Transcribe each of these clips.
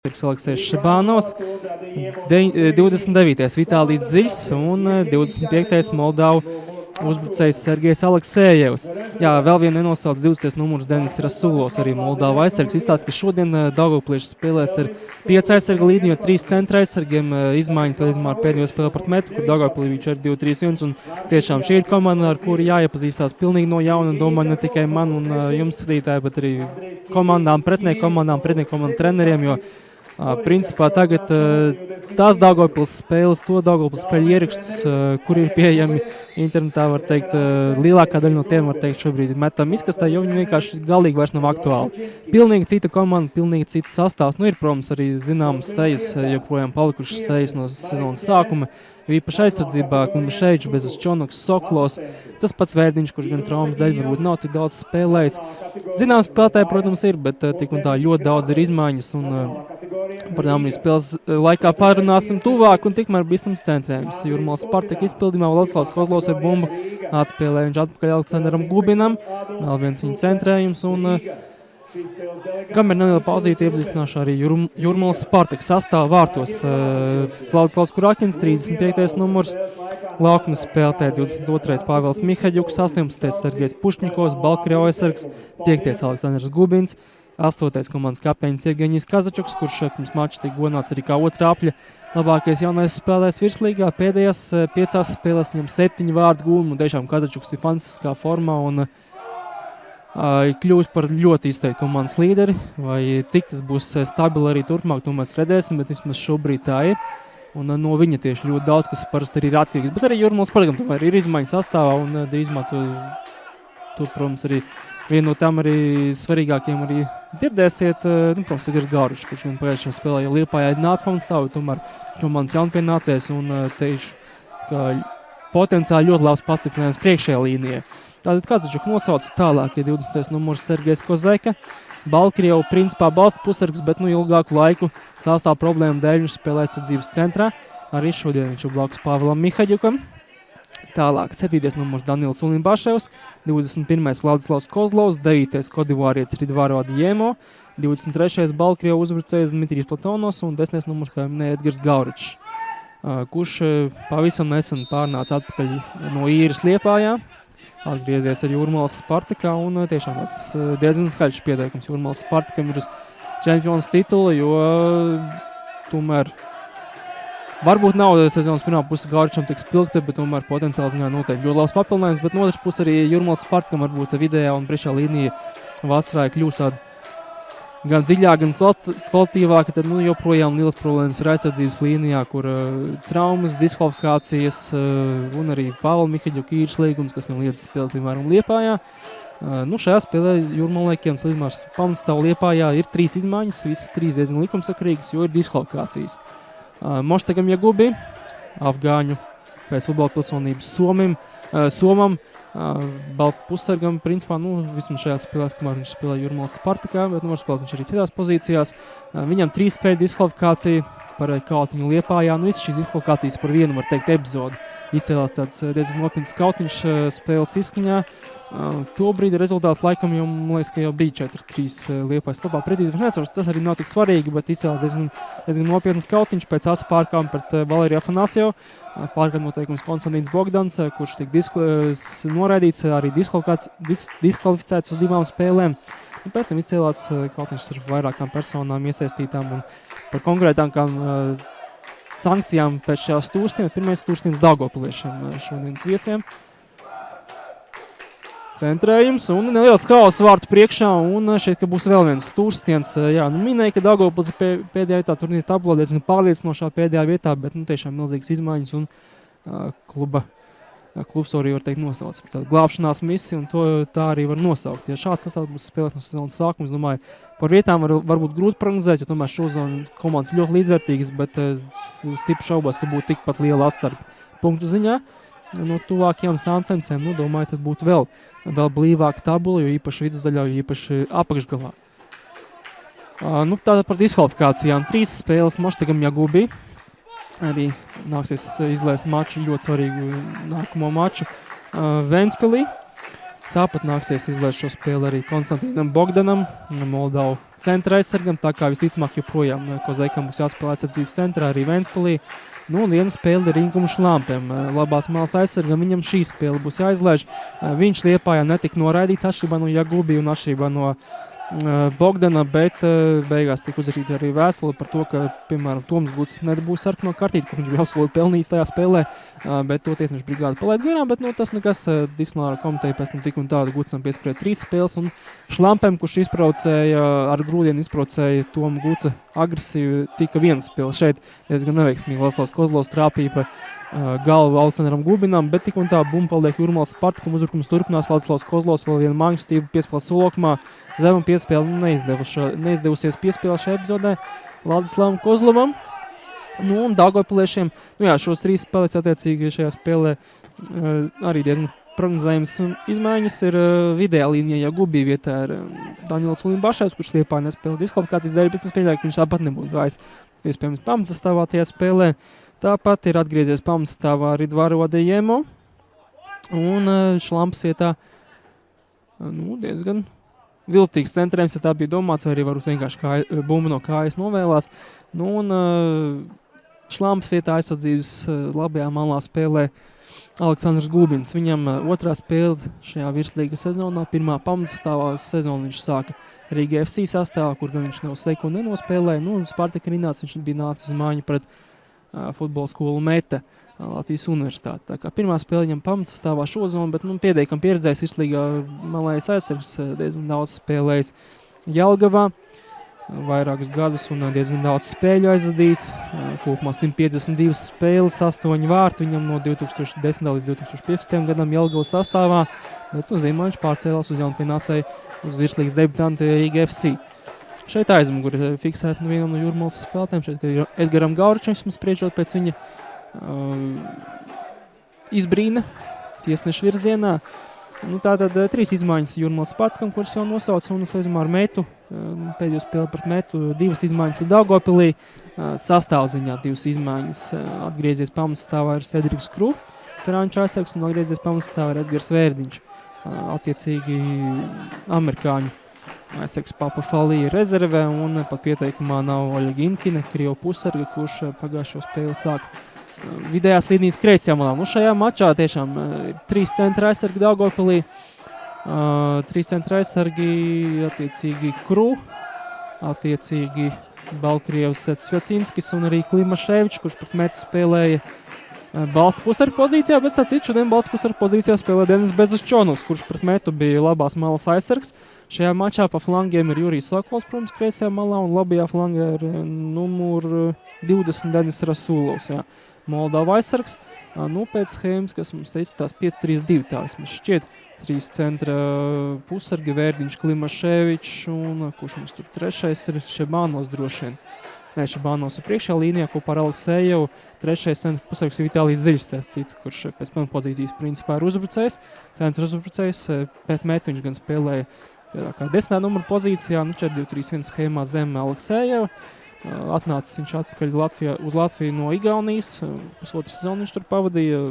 Aleksējs Šabānovs, 29. Vitālijs Ziļs un 25. Moldavu uzbrucējs Sergejs Aleksējevs. Jā, vēl vien nenosauc 20. numurs Denis Rasulovs, arī Moldavu aizsargs. Izstāsta, ka šodien Daugavplieši spēlēs ar 5 aizsarga līniju, 3 centra aizsargiem. Izmaiņas līdzumā ar pēdējo spēli pret Metu, kur Daugavplieši ir 2-3-1. Un tiešām šī ir komanda, ar kuru jāiepazīstās pilnīgi no jauna. Un domāju, ne tikai man un jums skatītāji, bet arī komandām, pretnieku komandu treneriem, jo principā tagad tās Daugavpils spēles, to Daugavpils spēļu ierakstus, kur ir pieejami internetā, var teikt, lielākā daļa no tiem, var teikt, šobrīd metam izkastē, jo viņi vienkārši galīgi vairs nav aktuāli. Pilnīgi cita komanda, pilnīgi cits sastāvs. Nu, ir, protams, arī zināmas sejas, joprojām palikušas sejas no sezonas sākuma, jo īpaši aizsardzībā Klimaševičs, Bezos Čonoks, Soklos, tas pats Vērdiņš, kurš gan traumas dēļ varbūt nav tik daudz spēlējis. Zināms, spēlētāji, protams, ir, bet tik un tā ļoti daudz ir izmaiņas un par tām spēles laikā pārunāsim tuvāk un tikmēr bīstams centrējums. Jūrmālas Spartaka izpildījumā Vladislavs Kozlovs ar bumbu atspēlē viņš atpakaļ Aleksandram Gubinam, vēl viens viņa centrējums un kamēr neliela pauzīte iepazīstināšu arī Jūrmālas Spartaka sastāvu vārtos. Vladislavs Kurakins, 35. numurs, laukuma spēlētāji 22. Pāvils Mihaļuks, 18. Sergejs Pušņikovs, Baltkrieva aizsargs, 5. Aleksandrs Gubins, 8. komandas kapteinis Jevgeņijs Kazačuks, kurš pirms mača tika godināts arī kā otrā apļa labākais jaunais spēlētājs virslīgā. Pēdējās 5 spēlēs viņam 7 vārdu gūmu, un tiešām Kazačuks ir fantastiskā formā un kļūs par ļoti izteiktu komandas līderi. Vai cik tas būs stabili arī turpmāk, to mēs redzēsim, bet vismaz šobrīd tā ir. Un no viņa tieši ļoti daudz, kas parasti arī ir atkarīgs. Bet arī Jūrmālas Spartakam tomēr ir izmaiņas sastāvā un drīzumā to, protams, arī vienu no tām arī svarīgākiem arī dzirdēsiet. Protams, ir Gārušs, kurš vien pagājušajā spēlē jau Liepājā nāca pamatstāvu, tomēr komandas jaunpienācējs un teikšu, ka potenciāli ļoti labs pastiprinājums priekšējā līnijā. Tātad Kazačuk nosauc tālāk, ja 20. numurs Sergejs Kozeka. Baltkrievu principā balsta pusargs, bet ilgāku laiku sastāv problēmu dēļ viņš spēlē aizsardzības centrā. Arī šodien viņš ir blakus Pāvilam Mihaļukam. Tālāk 7. numurs Danils Ulimbaševs, 21. Vladislavs Kozlovs, 9. kodivārietis Ridvaro Adjemo, 23. Baltkrievu uzbrucējs Dmitrijs Platonovs un 10. numurs Edgars Gauričs, kurš pavisam nesen pārnāca atpakaļ no īres Liepājā. Atgriezies ar Jūrmālas Spartakā un tiešām tāds diezgan skaļš pieteikums. Jūrmālas Spartakam ir uz čempions titula, jo tomēr varbūt nav sezonas pirmā puse Gauričam tik spilgta, bet tomēr potenciāli ziņā noteikti ļoti labs papildinājums, bet no otras puses arī Jūrmālas Spartakam varbūt vidējā un priekšā līnija vasarā kļūst tāda gan dziļāk, gan kvalitīvāka, tad joprojām lielas problēmas ir aizsardzības līnijā, kur traumas, diskvalifikācijas un arī Pāvila Mihaļuka īres līgums, kas nav liedzis spēlēt, piemēram, Liepājā. Šajā spēlē Jūrmalniekiem slīdumās pamatstāvu Liepājā ir 3 izmaiņas, visas 3 diezgan likumsakarīgas, jo ir diskvalifikācijas. Moštagam Jagubi, afgāņu pēc futbola pilsonības Somam, balsta pussargam, principā, vismaz šajās spēlēs, kamēr viņš spēlē Jūrmālas Spartakā, bet var spēlēt viņš arī citās pozīcijās. Viņam 3 spēļu diskvalifikācija par Kautiņu Liepājā. Visas šīs diskvalifikācijas par vienu, var teikt, epizodu. Izcēlās tāds diezgan nopietns Kautiņš spēles izskaņā. Tobrīd rezultāti laikam jau, man liekas, ka jau bija 4-3 Liepājas labā pretī. Tas arī nav tik svarīgi, bet izcēlās diezgan nopietns Kautiņš pēc asa pārkāpuma pret Valeriju Afanasjevu. Pārkāpuma noteikums Konstantins Bogdans, kurš tika noraidīts, arī diskvalificēts uz 2 spēlēm. Un pēc tam izcēlās Kautiņš ar vairākām personām iesaistītām un par konkrētām sankcijām pēc šajās stūrstienas. Pirmais stūrstiens Daugavpiliešiem šodienas viesiem. Centrējums un neliels haoss vārtu priekšā un šeit, ka būs vēl viens stūrstiens. Minēja, ka Daugavpils ir pēdējā vietā turnīra tabulā diezgan pārliecinošā pēdējā vietā, bet tiešām milzīgas izmaiņas un klubs arī var teikt nosauc par tādu glābšanās misiju un to tā arī var nosaukt. Ja šāds sastāvs būs spēlēt no sezonas sākuma, es domāju, par vietām varbūt grūti prognozēt, jo tomēr šozonu komandas ļoti līdzvērtīgas, bet stipri šaubos, ka būtu tikpat liela atstarpe punktu ziņā. No tuvākajām sāncensēm, domāju, tad būtu vēl blīvāka tabula, jo īpaši vidusdaļā, jo īpaši apakšgalā. Tātad par diskvalifikācijām. 3 spēles Moštagam Jagubi. Arī nāksies izlaist maču, ļoti svarīgu nākamo maču Ventspilī. Tāpat nāksies izlaist šo spēli arī Konstantīnam Bogdanam, Moldavu centra aizsargam, tā kā visticamāk joprojām Kozeikam būs jāspēlē aizsardzības centrā arī Ventspilī. Nu, un viena spēle ir Inkumu Šlampēm. Labās malas aizsargam, viņam šī spēle būs jāizlaiž. Viņš Liepājā netika noraidīts atšķirībā no Jagubi un atšķirībā no Bogdana, bet beigās tika uzrakstīta arī vēstule par to, ka, piemēram, Toms Guts nedabūs sarkano kartīti, kur viņš bija absolūti pelnījis tajā spēlē, bet to tiesneša brigāde palaid garām, bet tas nekas disciplinārā komiteja pēc tam tik un tādu Gutsam piesprieda 3 spēles, un Šlampēm, kurš ar grūdienu izprovocēja Tomu Gutsa agresīvu, tika 1 spēle. Šeit diezgan neveiksmīgi Vladislavs Kozlovs trāpīja pa galvu Aleksandaram Gubinam, bet tik un tā bumba paliek Jūrmālas Spartakam, uzbrukums turpinās, Vladislavs Kozlovs vēl vienu mākstību piespēle solokumā, zema piespēle neizdevusies piespēle šajā epizodē Vladislavam Kozlovam. Nu, un Daugavpiliešiem, šos 3 spēlēs attiecīgi šajā spēlē arī diezgan prognozējums izmaiņas ir vidējā līnijā, ja Gubī vietā ir Daniels Ulimbaševs, kurš Liepāja nespēlē diskvalifikācijas dēļ, bet es pieļauju, ka viņš tāpat nebūtu gājis iespējams pamatsastāvā tajā spēlē. Tāpat ir atgriezies pamatsastāvā Ridvaro Adejemo un Šlampas vietā diezgan viltīgs centrējums, ja tā bija domāts, vai arī varbūt vienkārši bumba no kājas novēlās. Šlampas vietā aizsardzības labajā malā spēlē Aleksandrs Gubins. Viņam 2. spēle šajā virslīgas sezonā, 1. pamatsastāvā sezonu viņš sāka Rīga FC sastāvā, kur gan viņš nav seku nenospēlēja. Spartaka rindās viņš bija nācis uz māju pret futbola skolu Meta Latvijas universitāti. Tā kā 1. spēle viņam pamatsastāvā šo zonu, bet pietiekami pieredzējis virslīgā malais aizsargs, diezgan daudz spēlējis Jelgavā, vairākus gadus un diezgan daudz spēļu aizvadījis. Kopumā 152 spēles, 8 vārti viņam no 2010. līdz 2015. gadam Jelgavas sastāvā, bet Zīmaiņš pārcēlās uz jaunpienācēju uz virslīgas debutantu Rīga FC. Šeit aizmugur ir fiksēta vienam no Jūrmalas spēlētājiem, šeit Edgaram Gauričam, spriežot pēc viņa izbrīna tiesneša virzienā. Tātad 3 izmaiņas Jūrmalas Spartakam, kuras jau nosauc, un slēdzumā ar Metu, pēdējo spēli pret Metu, 2 izmaiņas ir Daugavpilī, sastāvziņā 2 izmaiņas, atgriezies pamatsastāvā ir Sedriks Kru, Franča aizsargs, un atgriezies pamatsastāvā ir Edgars Vērdiņš, attiecīgi amerikāņu. Aizsargs Papa Falī rezervē un pat pieteikumā nav Oļa Ginkine, Krievu pusarga, kurš pagājušo spēli sāka vidējās līnijas kreisajā malā. Šajā mačā tiešām 3 centra aizsargi Daugavpilī, 3 centra aizsargi attiecīgi Kru, attiecīgi Balkrievs Cvjacinskis un arī Klimaševičs, kurš pret Metu spēlēja balsta pusarga pozīcijā, bet šodien balsta pusarga pozīcijā spēlē Denis Bezuščonovs, kurš pret Metu bija labās malas aizsargs. Šajā mačā pa flangiem ir Jurijs Sokols, protams, kreisajā malā, un labajā flangā ir numur 20 Denis Rasulovs, Moldava aizsargs. Pēc schēmas, kas mums teica, tās 5-3-2, tā vismaz šķiet, 3 centra pusargi, Vērdiņš, Klimaševičs, un kurš mums tur 3. ir Šebānos droši vien. Šebānos ir priekšā līnijā kopā ar Aleksejevu, 3. centra pusargs ir Vitālijs Ziļs, kurš pēc pozīcijas principā ir uzbrucējs, centra uzbrucējs, pēc Metu viņš gan spēlēja kā 10. numura pozīcijā, 4-2-3-1 schēmā zem Aleksejeva. Atnācis viņš atpakaļ uz Latviju no Igaunijas, pusotru sezonu viņš tur pavadīja.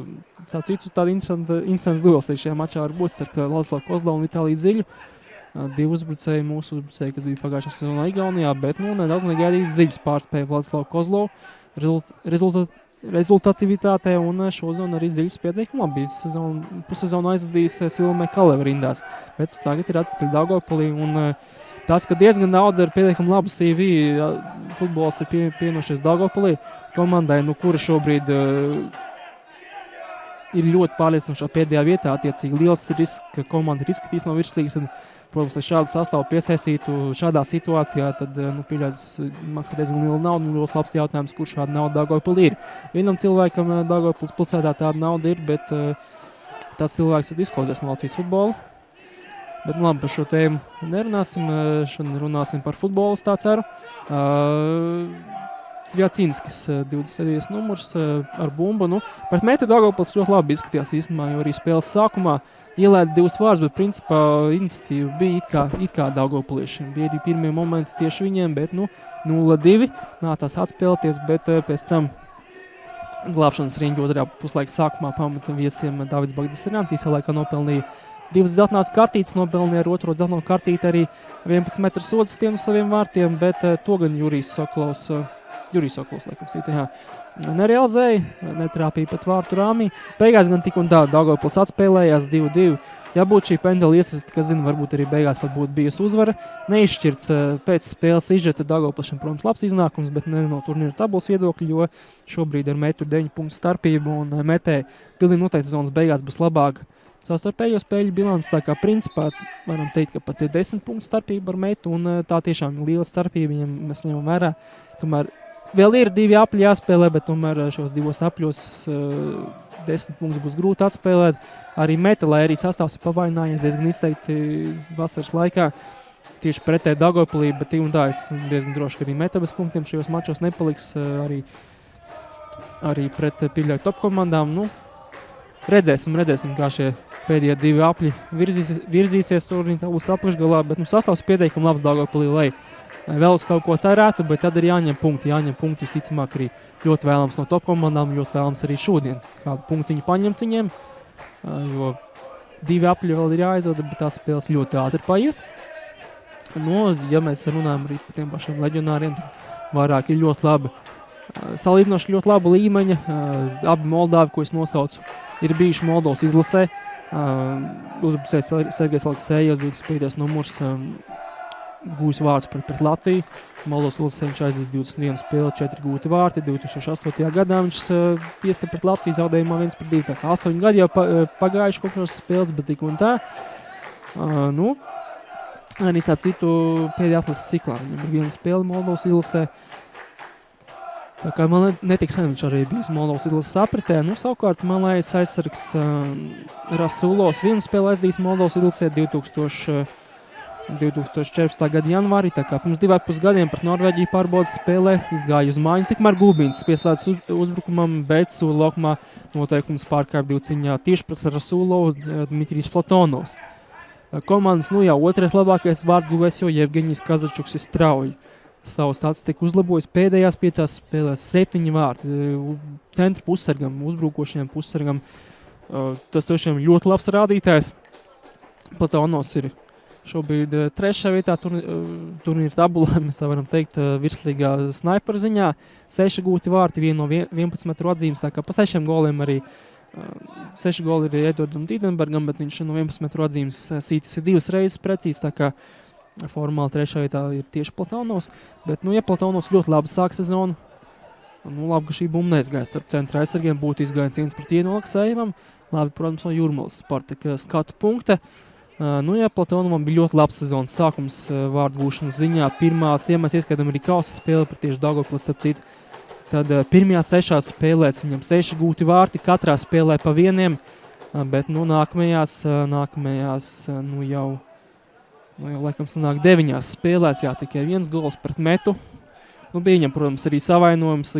Tāda interesants duels šajā mačā var būt starp Vladislavu Kozlovu un Vitāliju Ziļu. 2 uzbrucēji, mūsu uzbrucēji, kas bija pagājušā sezonā Igaunijā, bet nedaudz negaidīt Ziļas pārspēja Vladislavu Kozlovu rezultatīvitātē, un šo zonu arī Ziļas pietiekami labi pussezonu aizvadījis Silvumē Kaleva rindās. Bet tagad ir atpakaļ Daugavpilī, un tāds, ka diezgan daudz ir pietiekami labu CV, futbols ir pienošies Daugavpilī komandai, kura šobrīd ir ļoti pārliecinošā pēdējā vietā, attiecīgi liels risks, ka komanda ir izskatījis no virslīgas. Protams, lai šādu sastāvu piesaistītu šādā situācijā, tad pieļaujas maksā diezgan liela nauda, un ļoti labs jautājums, kur šāda nauda Daugavpilī ir. Vienam cilvēkam Daugavpils pilsētā tāda nauda ir, bet tas cilvēks ir diskvalificēts no Latvijas futbola. Bet labi, par šo tēmu nerunāsim, šodien runāsim par futbolu, tā ceru. Cvjacinskis, 27. numurs ar bumbu. Pret Metu Daugavpils ļoti labi izskatījās īstenībā, jo arī spēles sākumā ielēda 2 vārdus, bet principā iniciatīva bija it kā Daugavpiliešiem. Bija arī pirmie momenti tieši viņiem, bet 0-2 nācās atspēlēties, bet pēc tam glābšanas riņķi otrajā puslaika sākumā pamata viesiem Davids Bagdasarjāns īsā laikā nopelnīja 2 zeltnās kartītes nopelnīja, ar otro zeltno kartīti arī 11 metru sodu stienu saviem vārtiem, bet to gan Jurijs Sokolovs, laikam cita, jā, nerealizēja, netrāpīja pat vārtu rāmī. Beigās gan tik un tā Daugavpils atspēlējās 2-2. Ja būtu šī pendela iesaista, kas zina, varbūt arī beigās pat būtu bijusi uzvara. Neizšķirts pēc spēles izžeta Daugavpilšiem, protams, labs iznākums, bet ne no turnīra tabulas viedokļa, jo šobrīd ar metu 9 punktu starpību un metē pilnīgi noteikti sezonas beigās būs labāk savstarpējo spēļu bilants. Tā kā principā varam teikt, ka pat ir 10 punktu starpība ar metu un tā tiešām ir liela starpība, ja mēs ņemam vērā. Tomēr vēl ir 2 apļi jāspēlē, bet tomēr šos 2 apļos 10 punktus būs grūti atspēlēt. Arī meta, lai arī sastāvs ir pavainājies diezgan izteikti vasaras laikā tieši pretēji Daugavpilī, bet un tā es diezgan droši, ka arī meta bez punktiem šajos mačos nepaliks arī pret pieļauju top komandām. Nu, redzēsim, kā šie pēdējie 2 apļi virzīsies turnīra tabulas apakšgalā, bet sastāvs pieteikami labs Daugavpilī, lai vēl uz kaut ko cerētu, bet tad ir jāņem punkti visticamāk arī ļoti vēlams no top komandām, ļoti vēlams arī šodien kādu punktiņu paņemt viņiem, jo 2 apļi vēl ir jāizvada, bet tās spēles ļoti ātri paies. Nu, ja mēs runājam arī par tiem pašiem leģionāriem, tad vairāk ir ļoti labi, salīdzinoši ļoti laba līmeņa, abi Moldāvi, ko es nosaucu, ir bijuši Moldovas izlasē, uzbrucējs Sergejs Aleksejevs, 25. numurs, gūs vārds pret Latviju. Moldovas izlasē viņš aizies 21 spēli, 4 gūti vārti. 2008. gadā viņš piesta pret Latviju zaudējumā 1-2. Tā kā 8 gadi jau pagājuši kaut kādas spēles, bet tik un tā. Nu, arī starp citu pēdējā atlases ciklā. Viņam ir 1 spēle Moldovas izlasē. Tā kā man netik sen viņš arī bijis Moldovas izlases apritē. Nu, savukārt malais aizsargs Rasulovs 1 spēle aizdījis Moldovas izlasē 2014. gada janvārī, tā kā pirms 2,5 gadiem pret Norvēģiju pārbaudas spēlē izgāja uz māju. Tikmēr Gulbīns pieslēdz uzbrukumam, bet Sūla laukumā noteikums pārkāpj 2 ciņā tieši pret Rasulovu Dmitrijs Platonovs. Komandas jau otrais labākais vārtguvējs, jo Jevgeņijs Kazačuks ir strauji. Savu statistiku uzlabojis pēdējās 5 spēlēs 7 vārti. Centra pussargam, uzbrukošajam pussargam. Tas tiešām ļoti labs rādītājs. Platonovs ir šobrīd 3. vietā turnīra tabulā, mēs tā varam teikt, virslīgā snaiperu ziņā. 6 gūti vārti, 1 no 11 metru atzīmes, tā kā pa 6 goliem arī 6 goli ir Edvardam Tīdenbergam, bet viņš no 11 metru atzīmes sītis ir 2 reizes precīzi, tā kā formāli 3. vietā ir tieši Platonovs. Bet, ja Platonovs ļoti labi sāk sezonu, labi, ka šī bumba neizgāja starp centra aizsargiem, būtu izgājis 1-1 Aleksejam. Labi, protams, no Jūrmalas Spartaka skatu punkta. Platonovam bija ļoti labs sezonas sākums vārdu gūšanas ziņā. Pirmās, ja mēs ieskaitām arī kausa spēli par tieši Daugavpili, starp citu, tad pirmajās 6 spēlēs viņam 6 gūti vārti, katrā spēlē pa 1, bet nākamajās jau laikam sanāk 9 spēlēs, tikai 1 gols pret metu. Bija viņam, protams, arī savainojums,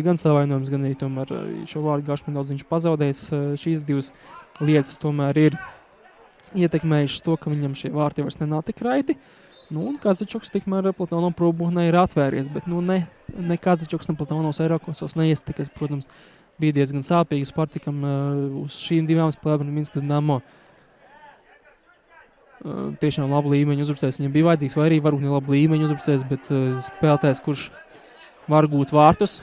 gan arī tomēr šo vārdu gāšanu daudz viņš pazaudējis. Šīs 2 lietas tomēr ir ietekmējuši to, ka viņam šie vārti vairs nenāk tik raiti. Un Kazačuks tikmēr Platonovs probūhnē ir atvērties, bet ne Kazačuks, ne Platonovs Eirokosos neiestika, kas, protams, bija diezgan sāpīgi Spartakam uz šīm 2 spēlēm Minskas Dinamo. Tiešām labu līmeņu uzbrucējs viņam bija vajadzīgs, vai arī varbūt ne labu līmeņu uzbrucējs, bet spēlētājs, kurš var gūt vārtus.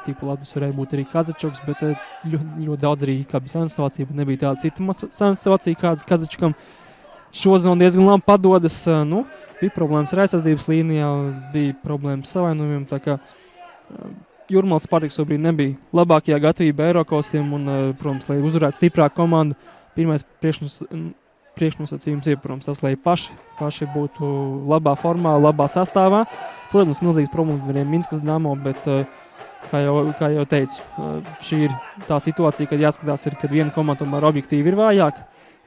Tipu labs varēja būt arī Kazačuks, bet ļoti daudz arī kā bija sanistāvācija, bet nebija tāda cita sanistāvācija, kādas Kazačukam šozonu diezgan labi padodas. Bija problēmas ar aizsardzības līnijā, bija problēmas savainojumiem, tā kā Jūrmalas Spartaks šobrīd nebija labākajā gatavībā Eirokosiem un, protams, lai uzvarētu stiprāku komandu, pirmais priekšnosacījums ir, protams, tas, lai paši būtu labā formā, labā sastāvā. Protams, milzīgs problēmas arī Minskas Dinamo, bet kā jau teicu, šī ir tā situācija, kad jāskatās, kad viena komanda tomēr objektīvi ir vājāka,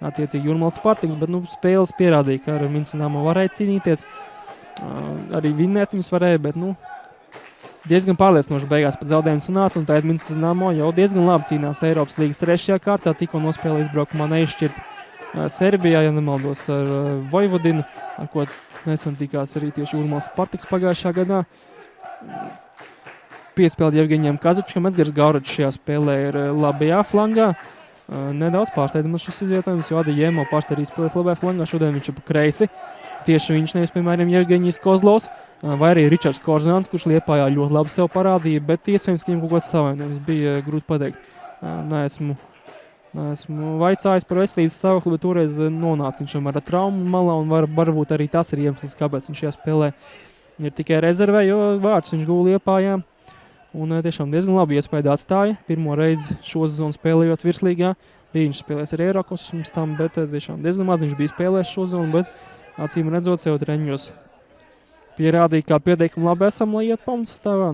attiecīgi Jūrmalas Spartaks, bet spēles pierādīja, ka ar Minskas Dinamo varēja cīnīties, arī vinnēt viņus varēja, bet diezgan pārliecinoši beigās pat zaudējums sanāca, un tagad Minskas Dinamo jau diezgan labi cīnās Eiropas līgas 3. kārtā, tikko nospēlē izbraukumā neizšķirt Serbijā, ja nemaldos, ar Vojvodinu, ar ko nesen tikās arī tieši Jūrmalas Spartaks pagājušā gadā. Piespēlēt Jevgeņijam Kazačukam, Edgars Gauračs šajā spēlē ir labajā flangā. Nedaudz pārsteidzamas šis izvietojums, jo Adijēmo parasti arī spēlēs labajā flangā, šodien viņš ir pa kreisi. Tieši viņš nevis, piemēram, Jevgeņijs Kozlovs, vai arī Ričards Korzāns, kurš Liepājā ļoti labi sev parādīja, bet iespējams, ka viņam kaut kāds savainojums bija grūti pateikt. Neesmu vaicājis par veselības stāvokli, bet toreiz nonāca viņš ar traumu malā, un varbūt arī tas ir iemesls, kāpēc viņš šajā spēlē ir tikai rezervē, jo vārds viņš guva Liepājā. Un tiešām diezgan labi iespēju atstāja. Pirmo reizi šo sezonu spēlējot virslīgā. Viņš spēlēs arī Eiropas pirms tam, bet tiešām diezgan maz viņš bija spēlējis šo sezonu, bet acīm redzot sev treņos pierādīja, kā pietiekami labi esam, lai iet pamatsastāvā.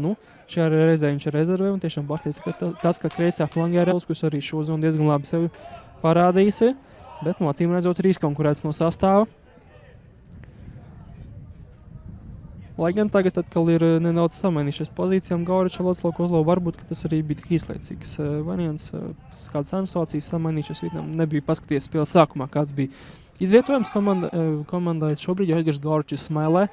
Šajā reizē viņš ir rezervē un tiešām pārsteidz, ka tas, ka kreisajā flangā ir kurš arī šo sezonu diezgan labi sevi parādījis, bet acīm redzot ir izkonkurēts no sastāva. Lai gan tagad atkal ir nedaudz samainījušies pozīcijām Gauriča, Loclo, Kozlovu, varbūt, ka tas arī bija tik īslaicīgs variants. Kādas situācijas samainījušies, Vietnam nebija paskaties spēles sākumā, kāds bija izvietojums komandai šobrīd, jo Edgars Gauričs smēlē.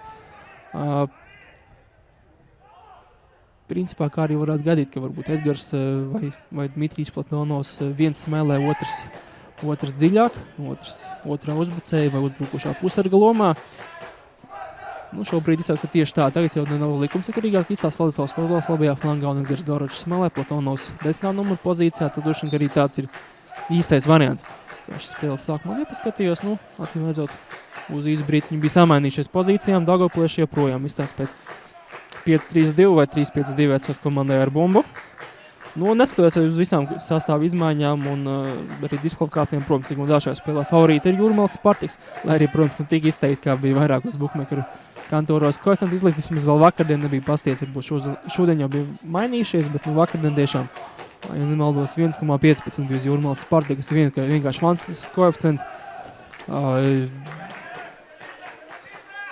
Principā, kā arī varētu gadīt, ka varbūt Edgars vai Dmitrijs Platonovs viens smēlē, otrs dziļāk, otrā uzbrucēja vai uzbrukošā pusarga lomā. Šobrīd izsaka, ka tieši tā, tagad jau nav likumsakarīgāk, izstāst Vladislavs Kozlovs labajā flangā un Edgars Gauričs smēlē, Platonovs 10. numuru pozīcijā, tad droši vien arī tāds ir īstais variants. Šis spēles sākumā nepaskatījos, acīm redzot, uz īsu brīdi viņi bija samainījušies pozīcijām, Daugavpilieši joprojām izstāst pēc 5-3-2 vai 3-5-2 esot komandai ar bumbu. Neskatoties uz visām sastāvu izmaiņām un arī diskvalifikācijām, protams, cik un vēl šajā spēlē favorīti ir Jūrmāls Spartiks, lai arī, protams, ne tik izteikti, kā bija vairākos bukmekeru kantoros. Koeficientu izlikt vismaz vēl vakardien nebija pasties, varbūt šodien jau bija mainījušies, bet vakardien tiešām, ja nemaldos, 1,15 bija uz Jūrmāls Spartikas, vienkārši fantastisks koeficients.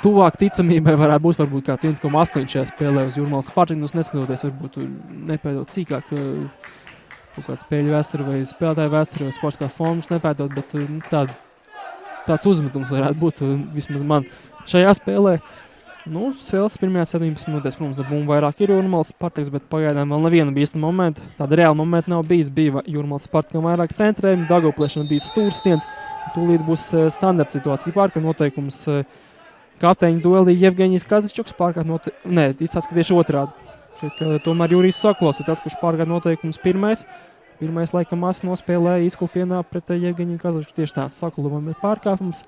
Tuvāk ticamībai varētu būt varbūt kāds 1,8 šajā spēlē uz Jūrmāls Spartiku, neskatoties varbūt nepēdot cīkāk kaut kādu spēļu vēsturi vai spēlētāju vēsturi vai sportiskā formas nepēdot, bet tāds uzmetums varētu būt vismaz man šajā spēlē. Spēles pirmajā 17 minūtēs, protams, bumbu vairāk ir Jūrmāls Spartiks, bet pagaidām vēl neviena bija īsta momenta. Tāda reāla momenta nav bijis, bija Jūrmāls Spartikam vairāk centrējumi, Daugavpiliešiem bija stūrstiens, tūlīt būs standarta situācija pārka noteikums. Kapteiņu duelī Jevgeņijs Kazačuks pārkāt izsāc, ka tieši otrādi. Šeit, tomēr Jurijs Soklovs ir tas, kurš pārkāt noteikums pirmais. Pirmais laikam asi nospēlēja Izkulpienā pret Jevgeņiju Kazačuku. Tieši tā, Soklovam ir pārkāpums.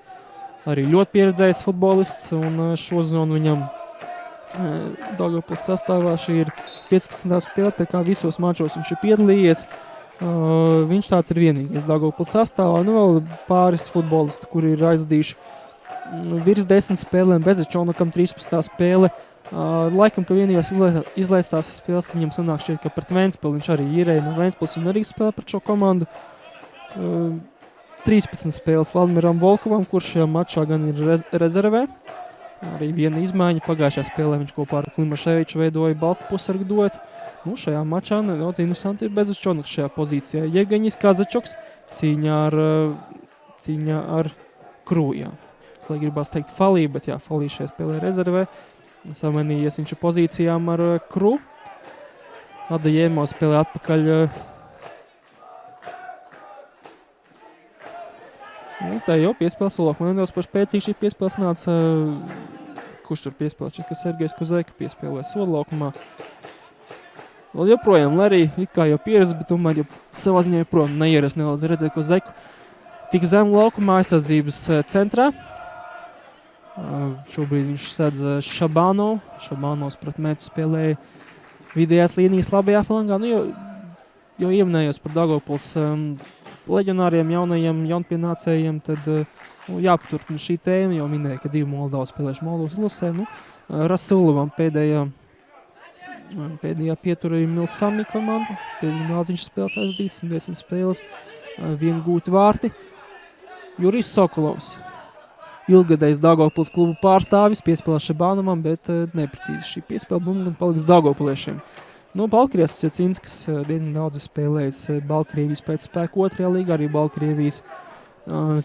Arī ļoti pieredzējis futbolists un šo zonu viņam Daugavpils sastāvā šī ir 15. spēle, tā kā visos mačos viņš ir piedalījies. Viņš tāds ir vienīgais Daugavpils sastāvā. Vēl pāris futbolisti, kuri ir aizdījuši virs 10 spēlēm, Bezačonakam 13. spēle. Laikam, ka vienīgās izlaistās spēles viņam sanāk šķiet, ka pret Ventspili viņš arī īrēja no Ventspils un arī spēlē pret šo komandu. 13 spēles Vladimiram Volkovam, kurš šajā mačā gan ir rezervē. Arī viena izmaiņa pagājušajā spēlē viņš kopā ar Klimaševiču veidoja balstu pusargu duetu. Šajā mačā nedaudz interesanti ir Bezačonaks šajā pozīcijā. Jevgeņijs Kazačuks cīņā ar Krūjām. Lai gribās teikt Falī, bet Falī šajā spēlē rezervē. Samainījies viņš ar pozīcijām ar Kru. Adijēmo spēlē atpakaļ. Tā jau piespēles solok. Man nedaudz par spēcīgi šī piespēles nāca. Kurš tur piespēlē? Šķiet, ka Sergejs Kuzeka piespēlē sodlaukumā. Vēl joprojām, lai arī kā jau pieredze, bet tomēr jau savā ziņā joprojām neieras nedaudz redzēt Kuzeku. Tik zem laukumā aizsardzības centrā. Šobrīd viņš sedz Šabanovs. Šabanovs pret mētu spēlēja vidējās līnijas labajā flangā. Jo ieminējos par Daugavpils leģionāriem, jaunajiem jaunpienācējiem, tad jāpaturpina šī tēma, jo minēja, ka 2 Moldavi spēlējuši Moldovas izlasē. Rasulovam pēdējā pietura ir Milsami komanda. Daudz viņš spēles aizdīs, 10 spēles, 1 gūti vārti. Jurijs Sokolovs. Ilgadējs Daugavpils klubu pārstāvis, piespēlē Šabanovam, bet neprecīzi šī piespēle bumba paliks Daugavpiliešiem. Baltkrievs Jacinskis diezgan daudz spēlējis Baltkrievijas pēcspēku 2. līgā, arī Baltkrievijas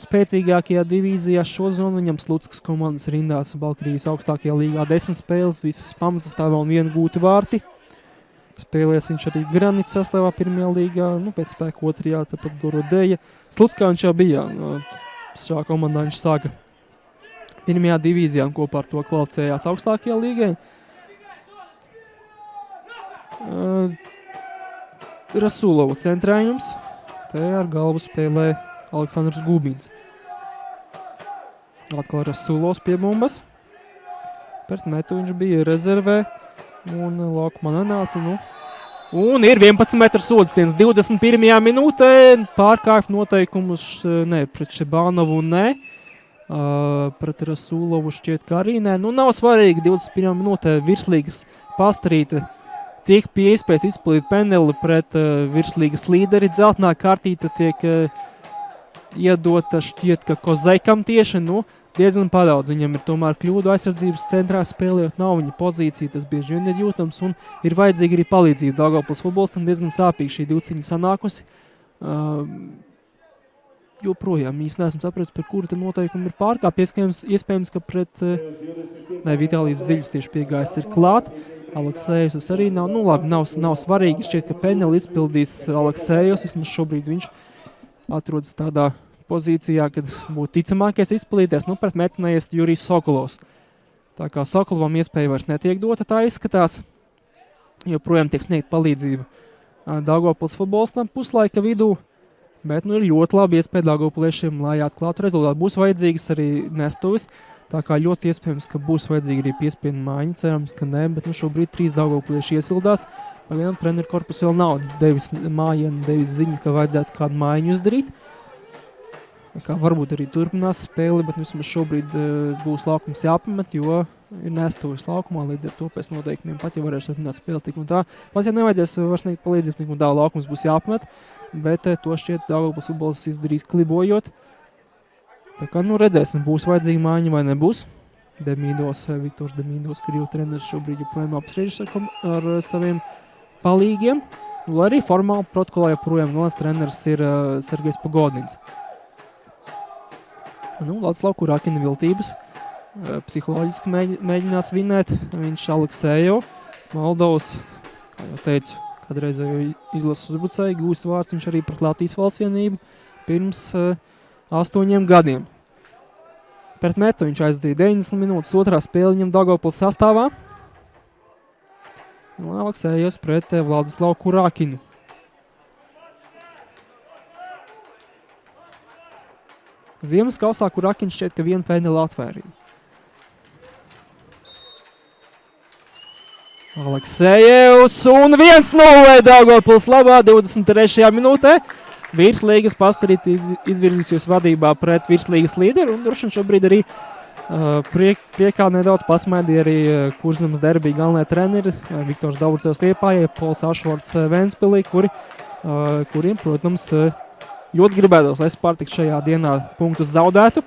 spēcīgākajā divīzijā šo zonu. Viņam Slutskas komandas rindās Baltkrievijas augstākajā līgā 10 spēles, visas pamatsastāvā un 1 gūti vārti. Spēlēs viņš arī Granits sastāvā pirmajā līgā, pēc spēka otrajā, tāpat Gorodeja. Slutskā viņš jau bija, šā komandā viņš sāka pirmajā divīzijā un kopā ar to kvalificējās augstākajā līgai. Rasulovu centrējums, te ar galvu spēlē Aleksandrs Gubins. Atkal Rasulovs pie bumbas. Pret metu viņš bija rezervē un laukumā nenāca. Un ir 11 metru sodstiens 21. minūtē. Pārkāpt noteikumus pret Šebānovu pret Rasulovu šķiet, ka arī nē. Nav svarīgi 21. minūtē virslīgas pastarīta. Tiek pie iespējas izpildīt peneli pret virslīgas līderi. Dzeltenā kartīte tiek iedota šķiet, ka Kozeikam tieši, diezgan padaudz. Viņam ir tomēr kļūdu aizsardzības centrā spēlējot, nav viņa pozīcija, tas bieži vien ir jūtams un ir vajadzīga arī palīdzība. Daugavpils futbolistam diezgan sāpīgi šī divciņa sanākusi. Joprojām īsti neesmu sapratis, par kuru te noteikumu ir pārkāpts. Iespējams, ka pret Vitālijas Ziļas tieši piegājis ir klāt. Aleksējus tas arī nav. Labi, nav svarīgi. Šķiet, ka peneli izpildīs Aleksējus. Vismaz šobrīd viņš atrodas tādā pozīcijā, kad būtu ticamākais izpildīties. Pret metu neiest Jurijs Sokolovs. Tā kā Sokolovam iespēja vairs netiek dota, tā izskatās. Joprojām tiek sniegt palīdzību Daugavpils futbolistam puslaika vidū. Bet ir ļoti labi iespēja daugavpiliešiem, lai atklātu rezultātu. Būs vajadzīgas arī nestuvis. Tā kā ļoti iespējams, ka būs vajadzīga arī piespiedu maiņa. Cerams, ka ne, bet šobrīd 3 daugavpilieši iesildās. Pagaidām treneru korpus vēl nav devis mājienu, devis ziņu, ka vajadzētu kādu maiņu izdarīt. Kā varbūt arī turpinās spēli, bet vismaz šobrīd būs laukums jāpamet, jo ir nestuvis laukumā, līdz ar to pēc noteikumiem pat, ja varēs turpināt spēli tik un tā. Pat, ja nevajadzēs var sniegt palīdzību, tik un tā laukums būs jāpamet, bet to šķiet Daugavpils futbolists izdarīs klibojot. Tā kā redzēsim, būs vajadzīga mājiņa vai nebūs. Viktors Demīdos, Krievu treneris šobrīd joprojām apspriežas ar saviem palīgiem. Lai arī formāli protokolā joprojām galvenais treneris ir Sergejs Pogodins. Lāclav Kurakina viltības. Psiholoģiski mēģinās vinēt. Viņš Aleksēju, Moldovas, kā jau teicu, kādreizējo izlases uzbrucēju, gūs vārds viņš arī pret Latvijas valsts vienību pirms 8 gadiem. Pret metu viņš aizdīja 90 minūtes, otrā spēle viņam Daugavpils sastāvā. Un Aleksējos pret Vladislavu Kurakinu. Ziemas kausā Kurakins šķiet, ka vienu peneli atvērīja. Aleksējevs un 1-0 Daugavpils labā 23. minūtē. Virslīgas pastarīt izvirzīsies vadībā pret virslīgas līderi un droši šobrīd arī priekā nedaudz pasmaidīja arī Kurzemes derbī galvenie treneri Viktors Daburcevs Liepājai, Pols Ašvorts Ventspilī, kuriem, protams, ļoti gribētos, lai Spartaks šajā dienā punktus zaudētu.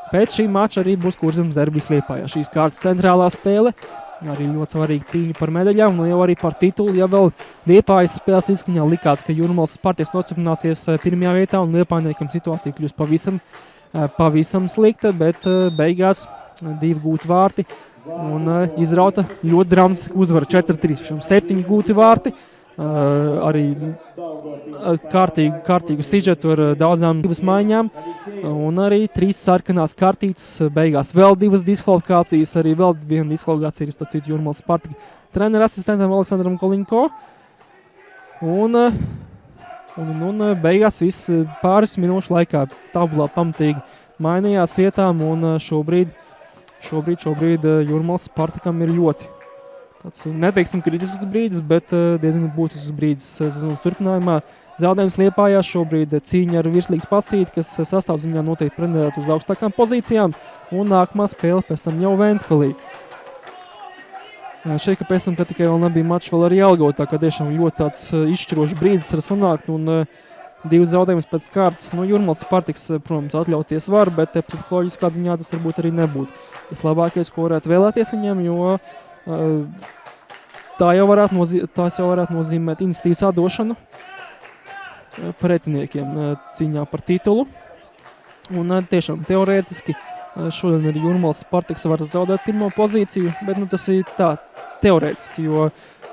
Pēc šī mača arī būs Kurzemes derbis Liepājā. Šīs kārtas centrālā spēle, arī ļoti svarīga cīņa par medaļām, jau arī par titulu. Ja vēl Liepājas spēles izskaņā likās, ka Jūrmālas Spartaks nostiprināsies pirmajā vietā un Liepājniekam situācija kļūst pavisam slikta, bet beigās 2 gūti vārti un izrauta ļoti dramatiska uzvara 4-3. 7 gūti vārti. Arī kārtīgu sižetu ar daudzām maiņām un arī 3 sarkanās kartītes, beigās vēl 2 diskvalifikācijas, arī vēl 1 diskvalifikācija ir starp Jūrmālas Spartaka treneru asistentam Aleksandram Kolinko. Un beigās viss pāris minūšu laikā tabulā pamatīgi mainījās vietām un šobrīd Jūrmālas Spartakam ir ļoti tāds, neteiksim, kritisks brīdis, bet diezgan būtisks brīdis sezonas turpinājumā. Zaudējums Liepājā šobrīd cīņa ar virslīgas pasīti, kas sastāvziņā noteikti pretendētu uz augstākām pozīcijām, un nākamā spēle pēc tam jau Ventspilī. Šeit, ka pēc tam, ka tikai vēl nebija mačs vēl arī Jelgavā, tā kā tiešām ļoti tāds izšķirošs brīdis var sanākt, un 2 zaudējumus pēc kārtas. Jūrmālas Spartaks, protams, atļauties var, bet psiholoģiskā ziņā tas varbūt arī nebūtu. Tas labākais, ko varētu vēlēties viņam, jo tās jau varētu nozīmēt iniciatīvas atdošanu pretiniekiem cīņā par titulu. Un tiešām teorētiski šodien arī Jūrmālas Spartaks var zaudēt pirmo pozīciju, bet tas ir tā teorētiski, jo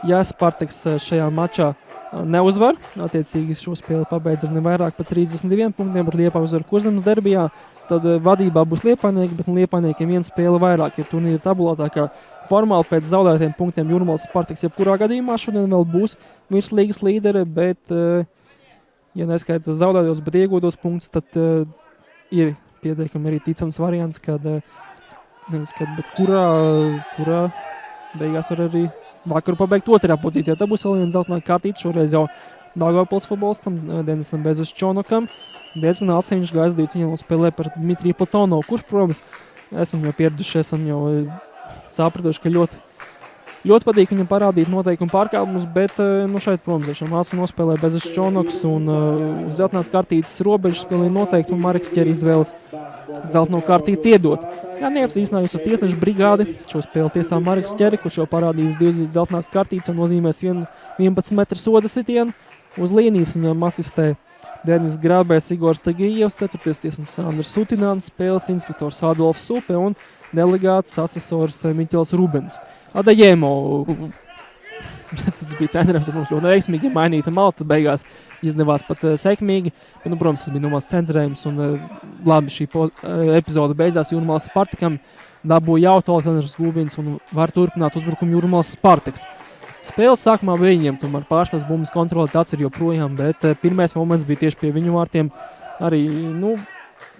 ja Spartaks šajā mačā neuzvar, attiecīgi šo spēli pabeidz ar nevairāk par 32 punktiem, bet Liepāja uzvar Kurzemes derbijā, tad vadībā būs Liepājnieki, bet Liepājniekiem viena spēle vairāk ir turnīra tabulā, tā kā formāli pēc zaudētiem punktiem Jūrmālas Spartaks jebkurā gadījumā šodien vēl būs virslīgas līdere, bet, ja neskaita zaudētos, bet iegūtos punktus, tad ir pietiekami arī ticams variants, kad, bet kurā beigās var arī vakaru pabeigt otrajā pozīcijā. Tā būs vēl viena zeltainā kārtīte, šoreiz jau Daugavpils futbolistam, Denisam Bezuščonokam. Diezgan asiņš gājis divciņā spēlē par Dmitriju Platonovu, kurš, protams, esam jau pieraduši, esam jau sapratuši, ka ļoti patīk viņam parādīt noteikumu pārkāpumus, bet šeit, protams, asi nospēlē Bezuščonoks un uz zeltainās kārtītes robežas spēlē noteikti, un Mareks ķer izvēles zeltaino kārtīti iedot. Jā, neapzīstinājus ar tiesnešu brigādi. Šo spēli tiesā Mareks ķeri, kurš jau parādījis 2 zeltainās kārtītes un nozīmēs 11 metru soda sitienu. Uz līnijas viņam asistē Denis Grābējs, Igors Tagījevs, 4. tiesnesis Sandrs Sutināns, spēles inspektors Adolfs Supe un delegāts asesors Miķels Rubens. Adajēmo, tas bija centrējums, mums ļoti veiksmīgi mainīta malta, beigās izdevās pat sekmīgi, bet, protams, tas bija nomāts centrējums un labi šī epizode beidzās Jūrmālas Spartakam, dabūja jautu Alekandrs Gulbins un var turpināt uzbrukumu Jūrmālas Spartaks. Spēles sākumā bija viņiem, tomēr pārstāvs bumbas kontroli tāds ir joprojām, bet pirmais moments bija tieši pie viņu vārtiem. Arī,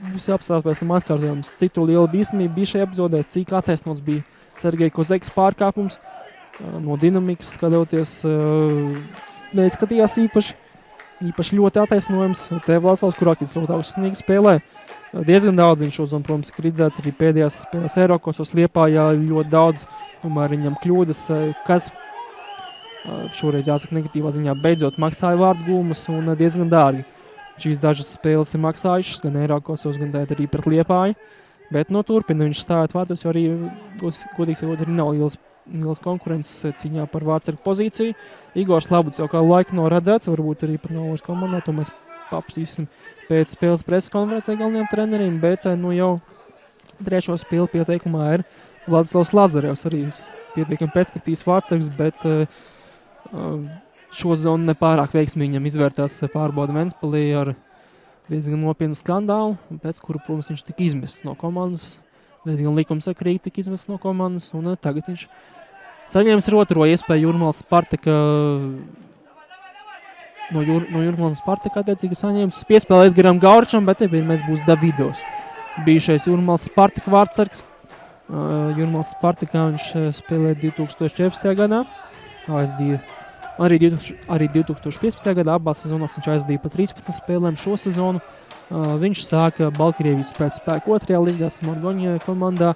būs jāapstāst pēc tam atkārtojums, cik tur liela bīstamība bija šajā epizodē, cik attaisnots bija Sergeja Kozekas pārkāpums. No dinamikas skatoties, neizskatījās īpaši ļoti attaisnojums. Te Vlatlavs, kur aktīvs ļoti augstsinīgi spēlē. Diezgan daudz viņš šo zonu, protams, ir redzēts arī pēdējās spēlēs Eirokosos Liepājā ļoti daudz. Tomēr viņam kļūdas, kas šoreiz jāsaka negatīvā ziņā beidzot maksāja vārdu gūmus un diezgan dārgi. Šīs dažas spēles ir maksājušas gan Eirokosos, gan arī pret Liepāju. Bet turpina viņš stājot vārtos, jo arī, godīgi sakot, arī nav liels konkurences cīņā par vārdsargu pozīciju. Igors Labuts jau kā laika nav redzēts, varbūt arī par Novas komandā, to mēs papsīsim pēc spēles preses konferencē galvenajiem treneriem, bet jau trešo spēli pieteikumā ir Vladislavs Lazarevs, arī pietiekami perspektīvs vārdsargs, bet šo zonu nepārāk veiksmīgi viņam izvērtās pārbauda Ventspilī ar diezgan nopietnu skandālu, pēc kuru, protams, viņš tika izmests no komandas, diezgan likumsakrīgi tika izmests no komandas, un tagad viņš saņēmis ar otro iespēju Jūrmālas Spartaka, no Jūrmālas Spartaka attiecīgi saņēmis piespēlēt Edgaram Gauričam, bet te pirmais būs Davidos. Bijušais Jūrmālas Spartaka vārdsargs. Jūrmālas Spartakā viņš spēlē 2014. gadā, arī 2015. gadā abās sezonās viņš aizdīja pa 13 spēlēm šo sezonu. Viņš sāka Baltkrievijas spēku 2. līgā Smorgoņa komandā,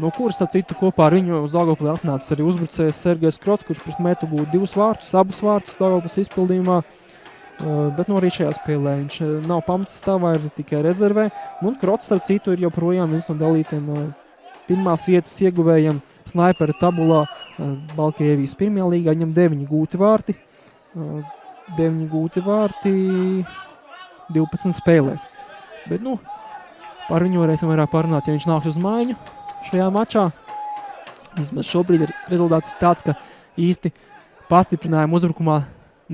no kuras citu kopā ar viņu uz Daugavpili atnācis arī uzbrucējs Sergejs Krots, kurš pret metu gūta 2 vārtus, abus vārtus Daugavpilis izpildījumā. Bet arī šajā spēlē viņš nav pamatsastāvā, ir tikai rezervē. Un Krots, starp citu, ir joprojām viens no dalītiem pirmās vietas ieguvējiem snaipera tabulā Baltkrievijas 1. līgā. Viņam 9 gūti vārti, 12 spēlēs. Bet, par viņu varēsim vairāk parunāt, ja viņš nāks uz maiņu šajā mačā. Vismaz šobrīd rezultāts ir tāds, ka īsti pastiprinājumu uzbrukumā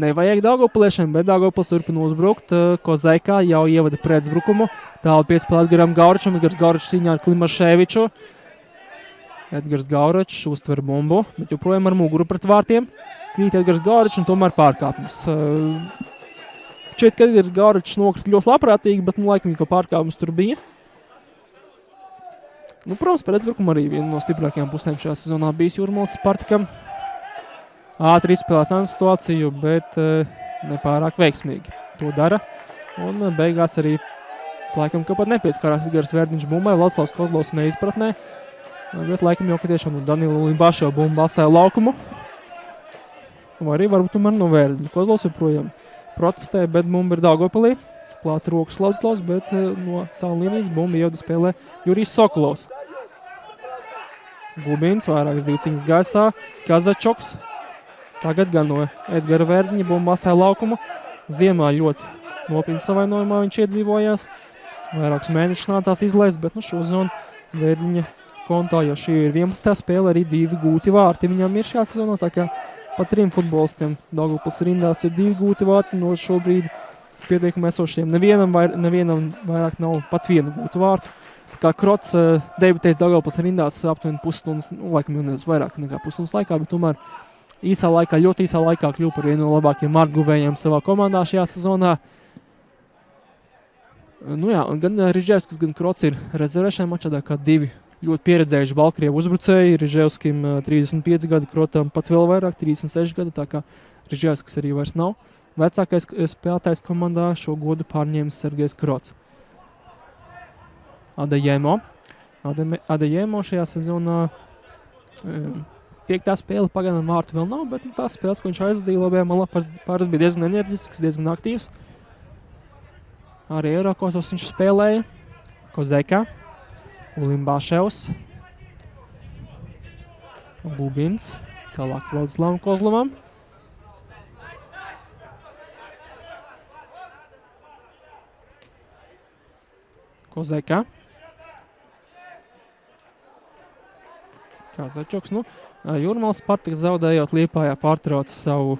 nevajag Daugavpiliešiem, bet Daugavpils turpina uzbrukt. Kozekā jau ievada pretzbrukumu. Tālu piespēlē Edgaram Gauričam, Edgars Gauričs cīņā ar Klimaševiču. Edgars Gauričs uztver bumbu, bet joprojām ar muguru pret vārtiem. Krīt Edgars Gauričs un tomēr pārkāpums. Šķiet, ka Edgars Gauričs nokrita ļoti labprātīgi, bet laikam viņa pārkāpums tur bija. Protams, pretzbrukumu arī viena no stiprākajām pusēm šajā sezonā bijis Jūrmālas Spartakam. Ātri izspēlēs situāciju, bet nepārāk veiksmīgi to dara. Un beigās arī laikam, ka pat nepieskārās Igars Verdiņš bumbai, Vladislavs Kozlovs neizpratnē. Bet laikam jau, ka tiešām Daniela Limbašo bumba atstāja laukumu. Vai arī varbūt tomēr no Verdiņa. Kozlovs joprojām protestē, bet bumba ir Daugavpilī. Plāta rokas Vladislavs, bet no savu līnijas bumba ievada spēlē Jurijs Sokolovs. Gubins, vairākas divciņas gaisā, Kazačoks. Tagad gan no Edgara Verdiņa bumba atstāja laukumu. Ziemā ļoti nopietni savainojumā viņš iedzīvojās. Vairākus mēnešus nācās izlaist, bet šo zonu Verdiņa kontā, jo šī ir 11. spēle, arī 2 gūti vārti viņam ir šajā sezonā, tā kā pa 3 futbolistiem. Daugavpils rindās ir 2 gūti vārti no šobrīd pietiekami esošiem. Nevienam vairāk nav pat 1 gūtu vārtu. Kā Krots debitēs Daugavpils rindās aptuveni pusstundas, laikam jau nedaudz vairāk nekā pusstundas laikā, bet tomēr ļoti īsā laikā kļuva par vienu no labākajiem vārtguvējiem savā komandā šajā sezonā. Gan Riževskis, gan Krots ir rezervē šajā mačā, kā 2 ļoti pieredzējuši Baltkrievu uzbrucēji. Riževskim 35 gadi, Krotam pat vēl vairāk, 36 gadi, tā kā Riževskis arī vairs nav. Vecākais spēlētājs komandā šo godu pārņēmis Sergejs Krots. Adejemo šajā sezonā 5. spēle pagaidām vārtu vēl nav, bet tās spēles, ko viņš aizdīja labajā malā, pāris bija diezgan enerģisks, diezgan aktīvs. Arī Eirokosos viņš spēlēja. Kozeka, Ulimbaševs, Bubins, tālāk Vladislavam Kozlovam. Kozeka. Kazačoks. Jūrmāls Spartaks zaudējot Liepājā pārtrauca savu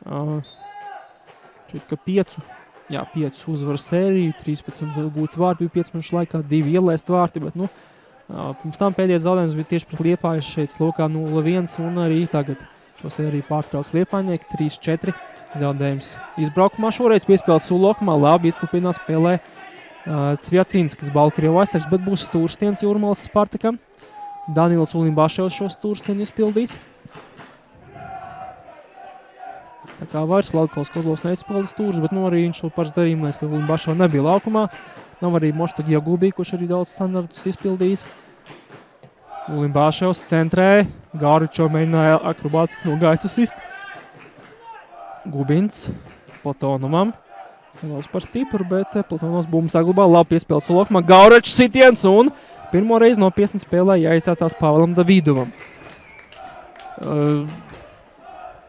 5 uzvaru sēriju, 13 gūti vārti bija 5 minūšu laikā, 2 ielaist vārti, bet pirms tam pēdējais zaudējums bija tieši pret Liepāju šeit Lokā 0-1 un arī tagad šo sēriju pārtrauc Liepājnieki 3-4 zaudējums izbraukumā. Šoreiz piespēles Sulokumā, labi izklupinā spēlē Cvjacinskis, Baltkrievu aizsargs, bet būs stūrstiens Jūrmāls Spartakam. Danils Ulimbaševs šo stūrstienu izpildīs. Tā kā vairs Vladislavs Kozlovs neizpilda stūrus, bet arī viņš to pašu darīja, ka Ulimbaševa nebija laukumā. Nav arī Moštag Jagubī, kurš arī daudz standartus izpildījis. Ulimbaševs centrē, Gāričo mēģināja akrobātiski no gaisa sist. Gubins Platonovam. Nedaudz par stipru, bet Platonovs bumbu saglabā. Labi piespēles Sulokumā. Gaurečs sitiens un pirmo reizi no 50 spēlē jāizsāstās Pāvēlam Davidovam.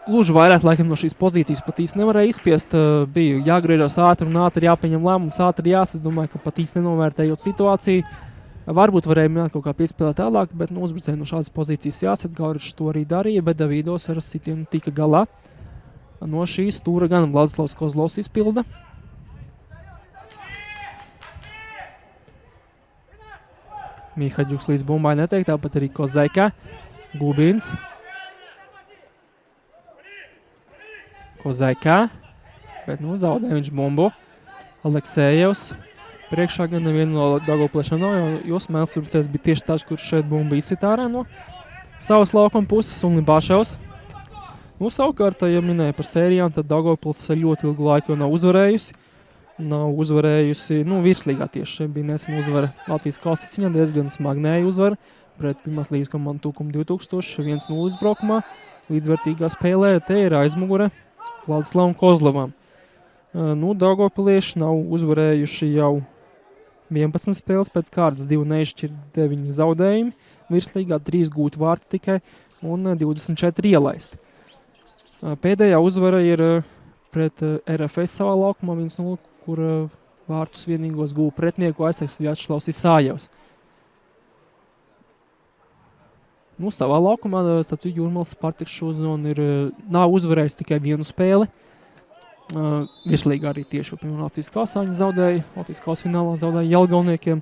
Gluži vairāk laikam no šīs pozīcijas pat īsti nevarēja izspiest. Bija jāgriežas ātri un ātri jāpieņem lēmums, ātri jāsas. Domāju, ka pat īsti nenovērtējot situāciju. Varbūt varēja mēģināt kaut kā piespēlēt tālāk, bet uzbrucēji no šādas pozīcijas jāsat. Gaurečs to arī darīja, bet Davidos ar sitienu tika galā. No šīs stūra gan Vladislavs Kozlovs izpilda. Mihaģuks līdz bumbai netiek, tāpat arī Kozeka, Gubins. Kozeka, bet zaudē viņš bumbu. Aleksējevs. Priekšā gan nevienu no Daugavplēšana nav, jo smēlsturcēs bija tieši tāds, kurš šeit bumbu izsit ārā no savas laukuma puses, un Libaševs. Savukārt, ja minēja par sērijām, tad Daugavpils ļoti ilgu laiku jau nav uzvarējusi. Nav uzvarējusi, virslīgā tieši. Šeit bija nesen uzvara Latvijas kausa ciņā, diezgan smagnēja uzvara pret pirmās līgas komandu Tūkumu 2000, 1-0 izbraukumā. Līdzvērtīgā spēlē, te ir aizmugure Vladislavam Kozlovam. Daugavpilieši nav uzvarējuši jau 11 spēles, pēc kārtas 2 neizšķir 9 zaudējumi. Virslīgā 3 gūti vārti tikai un 24 ielaisti. Pēdējā uzvara ir pret RFS savā laukumā 1-0, kur vārtus vienīgos gūva pretnieku aizsargs Vjačeslavs Isājevs. Savā laukumā Jūrmāls Spartaks šo zonu nav uzvarējis tikai 1 spēli. Virslīgā arī tieši pirmā Latvijas kausā viņi zaudēja, Latvijas kausa finālā zaudēja Jelgavniekiem,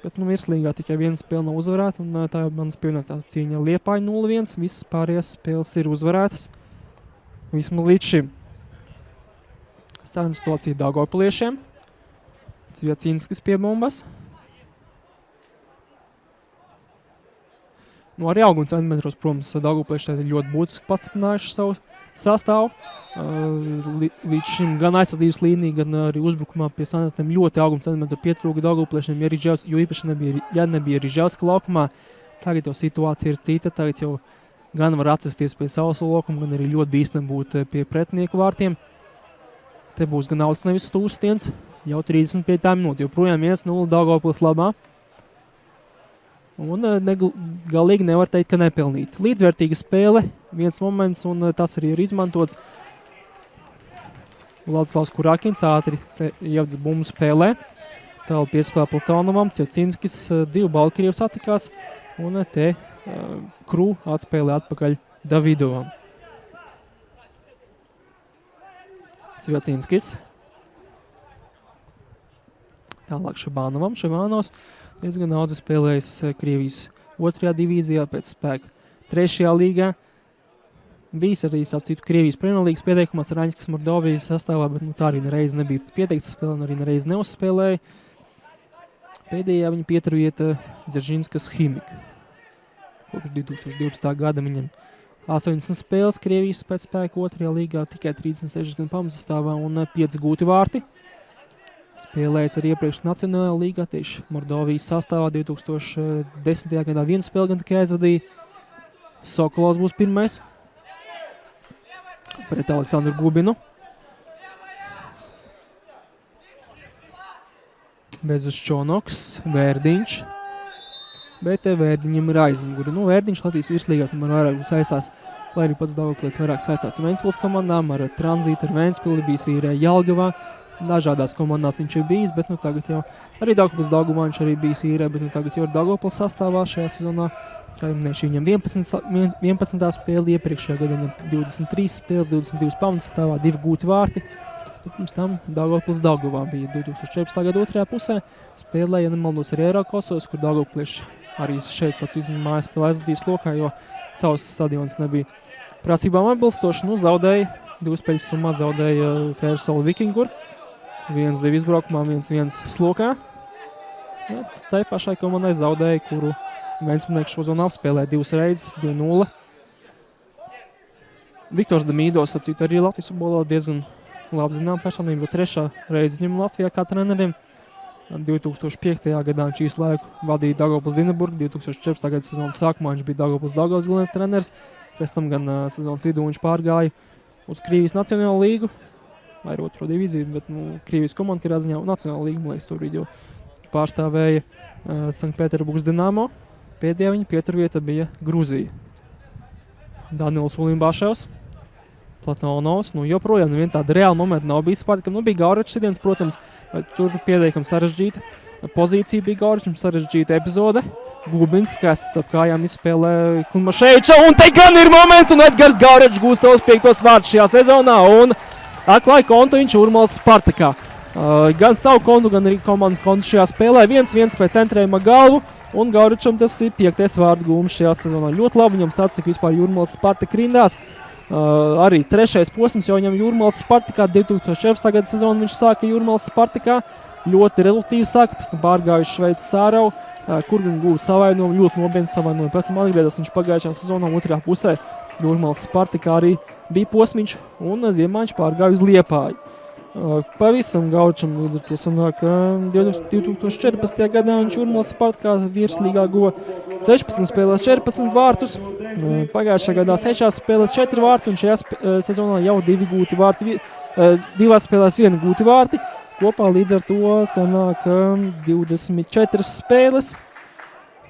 bet virslīgā tikai 1 spēle nav uzvarēta, un tā jau manas pievienotā cīņa Liepāja 0-1, visas pārējās spēles ir uzvarētas, vismaz līdz šim. Stāvna situācija Daugavpiliešiem. Cvjacinskis pie bumbas. Arī auguma centimetros, protams, Daugavpilieši ir ļoti būtiski pastiprinājuši savu sastāvu. Līdz šim gan aizsardzības līnija, gan arī uzbrukumā pie sanatiem ļoti auguma centimetru pietrūka Daugavpiliešiem, jo īpaši nebija Riževska laukumā. Tagad jau situācija ir cita, tagad jau gan var atsisties pie savas laukuma, gan arī ļoti bīstam būt pie pretinieku vārtiem. Te būs gan auts nevis stūrstiens, jau 35 minūti, joprojām 1-0 Daugavpils labā. Un galīgi nevar teikt, ka nepelnīt. Līdzvērtīga spēle, 1 moments, un tas arī ir izmantots. Vladislavs Kurakins ātri ievada bumbu spēlē. Tālu piespēlē Platonovam, Cvjacinskis, 2 Baltkrievs attikās, un te Krū atspēlē atpakaļ Davidovam. Cvjacinskis. Tālāk Šabānovam. Šabānovs diezgan daudz spēlējis Krievijas 2. divīzijā pēc spēka 3. līgā. Bijis arī citu Krievijas Premjerlīgas pieteikumās Raņiskas Mordovijas sastāvā, bet tā arī nereiz nebija pieteikts spēlē un arī nereiz neuzspēlēja. Pēdējā viņa pieturvieta Dzeržīnskas Himika. Kopš 2012. gada viņam 80 spēles Krievijas pēc spēka 2. līgā, tikai 36 gan pamatsastāvā un 5 gūti vārti. Spēlējis arī iepriekš Nacionālajā līgā, tieši Mordovijas sastāvā 2010. gadā vienu spēli gan tikai aizvadīja. Sokolovs būs pirmais pret Aleksandru Gubinu. Bezus Čonoks, Vērdiņš. Bet Vērdiņam ir aizmuguri. Vērdiņš Latvijas virslīgā, kamēr vairāk saistās, lai arī pats Daugavpils vairāk saistās ar Ventspils komandām, ar Tranzītu, ar Ventspili, bijis ir Jelgavā. Dažādās komandās viņš ir bijis, bet tagad jau arī Daugavpils Daugavā viņš arī bijis īrē, bet tagad jau ir Daugavpils sastāvā šajā sezonā. Kā jau minēšu, viņam 11. spēle, iepriekšējā gadā viņam 23 spēles, 22 pamatsastāvā, 2 gūti vārti. Pirms tam Daugavpils Daugavā bija 2014. gada 2. pusē. Spēlēja, ja nemaldos, arī Eirokosos, kur Daugavpilieši arī šeit viņa mājas spēlē aizvadīs lokā, jo savs stadions nebija prasībām atbilstoši. Zaudēja 2 spēļu summā, zaudēja Fērsolu Vikingur. 1-2 izbraukumā, 1-1 slokā. Tai pašai komandai zaudēja, kuru Ventspilnieks šo zonu apspēlē 2 reizes, 2-0. Viktors Damīdovs, arī Latvijas futbolā diezgan labi zinām personību, 3. reizi viņam Latvijā kā trenerim. 2005. gadā viņš īstu laiku vadīja Daugavpils Dienaburgu, 2014. gada sezonas sākumā viņš bija Daugavpils Daugavas galvenais treneris, pēc tam gan sezonas vidū viņš pārgāja uz Krievijas Nacionālo līgu, vai 2. divīziju, bet Krievijas komanda, kurā ziņā Nacionālo līgu, liekas, tur video pārstāvēja Sanktpēterburgas Dinamo. Pēdējā viņa pieturvieta bija Gruzija. Danils Ulimbaševs, Platonovs, joprojām vien tāda reāla momenta nav bijis spārti, ka bija Gauračs sidiens, protams, bet tur pieteikam sarežģīta pozīcija bija Gauračam, sarežģīta epizode. Gubins skaisti starp kājām izspēlē Klimaševiča, un te gan ir moments, un Edgars Gauračs gūs savus 5. vārdus šajā sezonā, un atklāja kontu viņš Urmals Spartakā. Gan savu kontu, gan arī komandas kontu šajā spēlē, 1-1 pēc centrējuma galvu. Un Gauračam tas ir 5. vārdu gūms šajā sezonā. Ļoti labi viņam sacika vispār Jūrmals Spartak rindās. Arī 3. posms jau viņam Jūrmals Spartakā 2014. gada sezonu viņš sāka Jūrmals Spartakā. Ļoti relatīvi sāka, pēc tam pārgājuši Šveici Sāravu, kur gan guva savainojumu, ļoti nopietni savainojumu. Pēc tam atgriezās viņš pagājušā sezonā 2. pusē. Jūrmals Spartakā arī bija posmiņš un ziemā viņš pārgāja uz Liepāju. Pavisam Gauračam līdz ar to sanāk 2014. gadā viņš Jūrmals Spartakā virslīgā guva 16 spēlēs 14 vārtus. Pagājušajā gadā 6 spēlēs 4 vārti un šajā sezonā jau 2 gūti vārti, 2 spēlēs 1 gūti vārti. Kopā līdz ar to sanāk 24 spēles.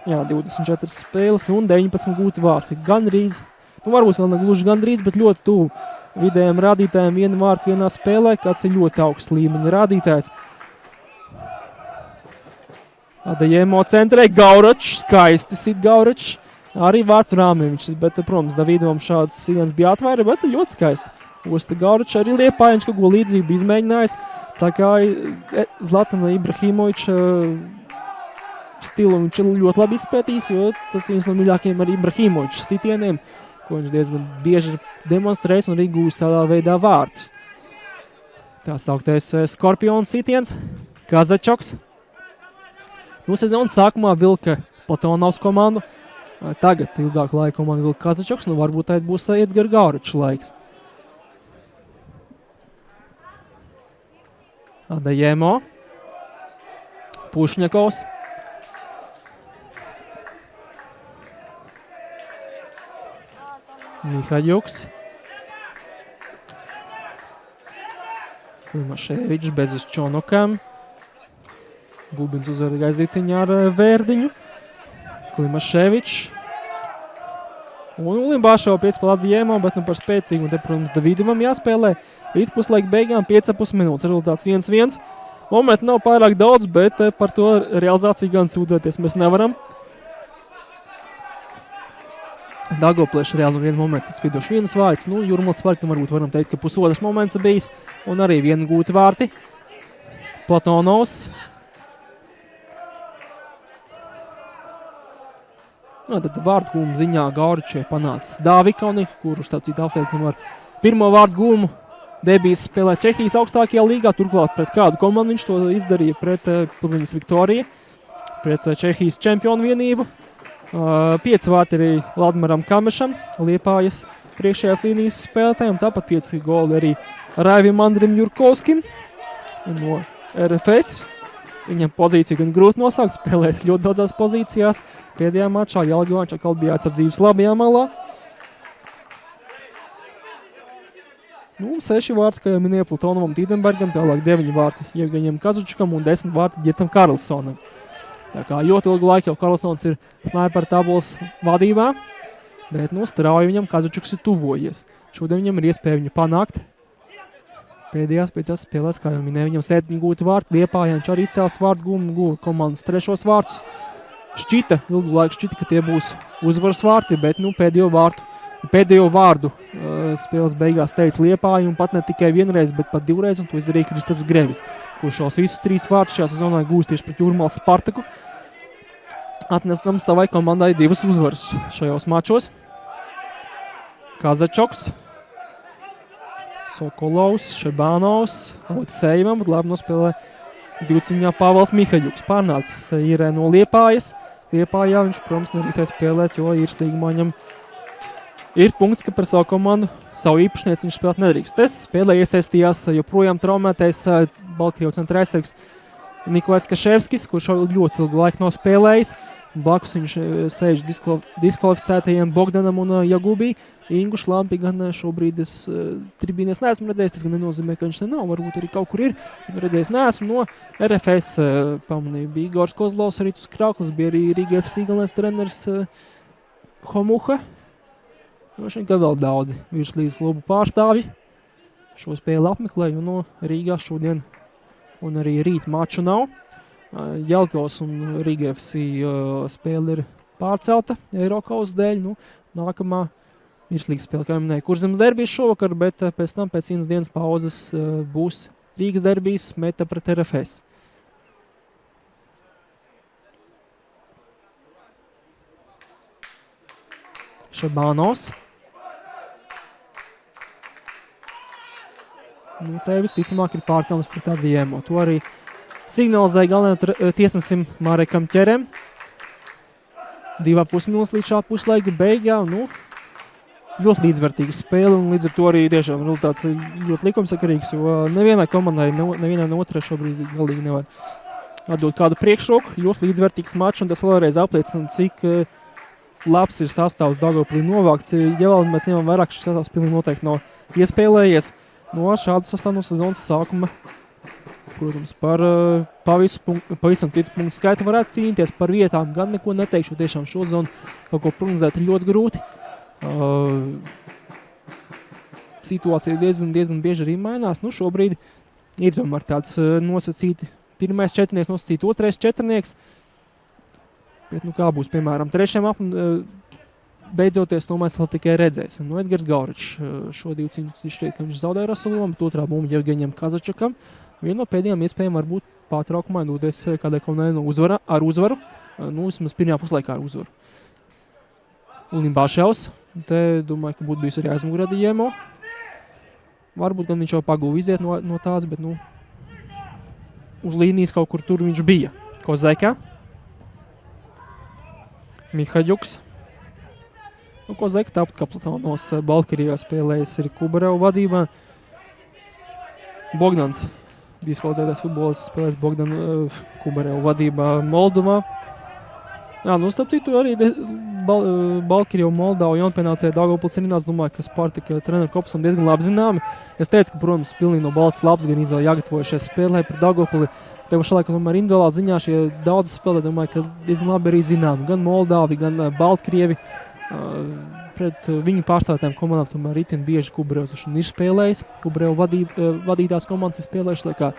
Jā, 24 spēles un 19 gūti vārti. Gandrīz, varbūt vēl negluži gandrīz, bet ļoti tuvu vidējiem rādītājiem 1 vārtu 1 spēlē, kas ir ļoti augsts līmeņa rādītājs. Adajemo centrē Gauračs, skaisti sit Gauračs, arī vārtu rāmī viņš, bet, protams, Davidovam šāds siens bija atvaira, bet ļoti skaisti. Osta Gauračs arī Liepājiņš, ko līdzību izmēģinājis, tā kā Zlatana Ibrahimoviča stilu viņš ļoti labi izpētījis, jo tas ir viens no mīļākajiem arī Ibrahimoviča sitieniem, ko viņš diezgan bieži demonstrēs un arī gūs tādā veidā vārtus. Tā sauktais Skorpions sitiens, Kazačoks. Sezonas sākumā vilka Platonovs komandu, tagad ilgāku laiku komandu vilka Kazačoks, varbūt tā būs Edgara Gaurača laiks. Adajemo, Pušņakovs. Mihaļuks. Klimaševičs bez uz Čonokam. Gubins uzvar aizdīciņā ar Vērdiņu. Klimaševičs. Un Ulimbaševa piespēlē Adajemo, bet par spēcīgu. Un te, protams, Davidovam jāspēlē. Līdz puslaika beigām 5,5 minūtes. Rezultāts 1-1. Momenti nav pārāk daudz, bet par to realizāciju gan sūdēties mēs nevaram. Daugavpils reāli no viena momenta spīdoši vienas vārds. Nu, Jūrmālas Sparkam varbūt varam teikt, ka pusotras moments bijis. Un arī viena gūta vārti. Platonovs. Tad vārdu gūmu ziņā Gauričē panācis Dāvikoni, kuru starp citu apsveicam ar pirmo vārdu gūmu. Debijs spēlē Čehijas augstākajā līgā, turklāt pret kādu komandu viņš to izdarīja pret Pilziņas Viktoriju, pret Čehijas čempionu vienību. 5 vārti arī Vladimiram Kamešam, Liepājas priekšējās līnijas spēlētājiem, tāpat 5 goli arī Raivim Andrim Jurkovskim no RFS. Viņam pozīciju gan grūti nosaukt, spēlēt ļoti daudzās pozīcijās. Pēdējā mačā Jelgavā atkal bija atsardzības labajā malā. 6 vārti, kā jau minēja Platonovam Tīdenbergam, tālāk 9 vārti Jevgeņiem Kazučikam un 10 vārti Ģirtam Karlsonam. Tā kā ļoti ilgu laiku jau Karlsons ir snaiperu tabulas vadībā, bet strauji viņam Kazučiks ir tuvojies. Šodien viņam ir iespēja viņu panākt. Pēdējās 5 spēlēs, kā jau minēja, viņam 7 gūti vārti, Liepājā viņš arī izcēlis vārtu gumu, guva komandas 3. vārtus. Ilgu laiku šķita, ka tie būs uzvaras vārti, bet pēdējo vārdu spēles beigās teica Liepāja un pat ne tikai vienreiz, bet pat 2 reizes, un to izdarīja Kristaps Grevis, kurš šos visus 3 vārdus šajā sezonā gūs tieši pret Jūrmālas Spartaku. Atnestam savai komandai 2 uzvaras šajos mačos. Kazačoks, Sokolovs, Šebānovs, Aleksejevam, bet labi nospēlē divciņā Pāvals Mihaļuks. Pārnācis ir no Liepājas. Liepājā viņš, protams, nerīsies spēlēt, jo īres līgumā viņam ir punkts, ka par savu komandu, savu īpašnieci viņš spēlēt nedrīkst. Spēlē iesaistījās joprojām traumētais Baltkrievas centra aizsargs Nikolais Kaševskis, kurš ļoti ilgu laiku nav spēlējis. Blakus viņš sēž diskvalificētajiem Bogdanam un Jagubī. Ingu Šlampi gan šobrīd es tribīnēs neesmu redzējis, tas gan nenozīmē, ka viņš nav, varbūt arī kaut kur ir. Redzējis neesmu no RFS, pamanīju, bija Igors Kozlovs, Ritus Krauklis, bija arī Rīga FC galvenais treneris Homuha. Šeit gan vēl daudzi virslīgas klubu pārstāvji šo spēli apmeklēju, no Rīgā šodien un arī rīt maču nav. Jelgavas un Rīga FC spēle ir pārcelta Eirokausas dēļ. Nākamā virslīgas spēle, kā jau minēju, Kurzemes derbijas šovakar, bet pēc tam pēc 1 dienas pauzes būs Rīgas derbijas Meta pret RFS. Šebānovs. Te visticamāk ir pārkāpums pret Adiemo. To arī signalizēja galvenajam tiesnesim Marekam Ķerem. 2,5 minūtes līdz šā puslaika beigā. Ļoti līdzvērtīga spēle un līdz ar to arī tiešām rezultāts ļoti likumsakarīgs, jo nevienai komandai, nevienai no otrai šobrīd galīgi nevar atdot kādu priekšroku. Ļoti līdzvērtīgs mačs un tas vēlreiz apliecina, cik labs ir sastāvs Daugavpilī novākts. Ja vēl mēs ņemam vairāk, šis sastāvs pilnīgi noteikti nav iespēlējies. No šādu sastāvu no sezonas sākuma, protams, par pavisam citu punktu skaitu varētu cīnīties par vietām. Gan neko neteikšu, tiešām šo zonu kaut ko prognozēt ir ļoti grūti. Situācija diezgan bieži arī mainās. Šobrīd ir tomēr tāds nosacīti pirmais četrnieks, nosacīti otrais četrnieks. Bet kā būs, piemēram, trešajam beidzoties, mēs vēl tikai redzēsim. Edgars Gauričs šo divciņu šķiet, ka viņš zaudēja Rasulovam, bet otrā bumba Jevgeņiem Kazačakam. Viena no pēdējām iespējām var būt pārtraukumā doties kādai komandai ar uzvaru. Vismaz pirmajā puslaikā ar uzvaru. Ulim Baševs. Te domāju, ka būtu bijis arī aizmugurē Adiemo. Varbūt gan viņš jau pagūva iziet no tās, bet uz līnijas kaut kur tur viņš bija. Kozeka. Mihaļuks. Kozeka tāpat kā Platonovs Baltkrievijā spēlējis arī Kubareva vadībā. Bogdans, diskvalificētais futbolists, spēlējis Kubareva vadībā Moldovā. Starp citu arī Baltkrievu, Moldavu jaunpienācēja Daugavpils rindās. Domāju, ka Spartaka treneru korpusam diezgan labi zināmi. Es teicu, ka, protams, pilnīgi no baltas labs gan izvēle jāgatavojušies spēlē par Daugavpili. Tev šalaik, tomēr individuālā ziņā šie daudzi spēlē, domāju, ka diezgan labi arī zināmi. Gan Moldavi, gan Baltkrievi. Pret viņu pārstāvētājiem komandām tomēr itin bieži Kubarevs ir spēlējis. Kubarevu vadītās komandas ir spēlējuši, kā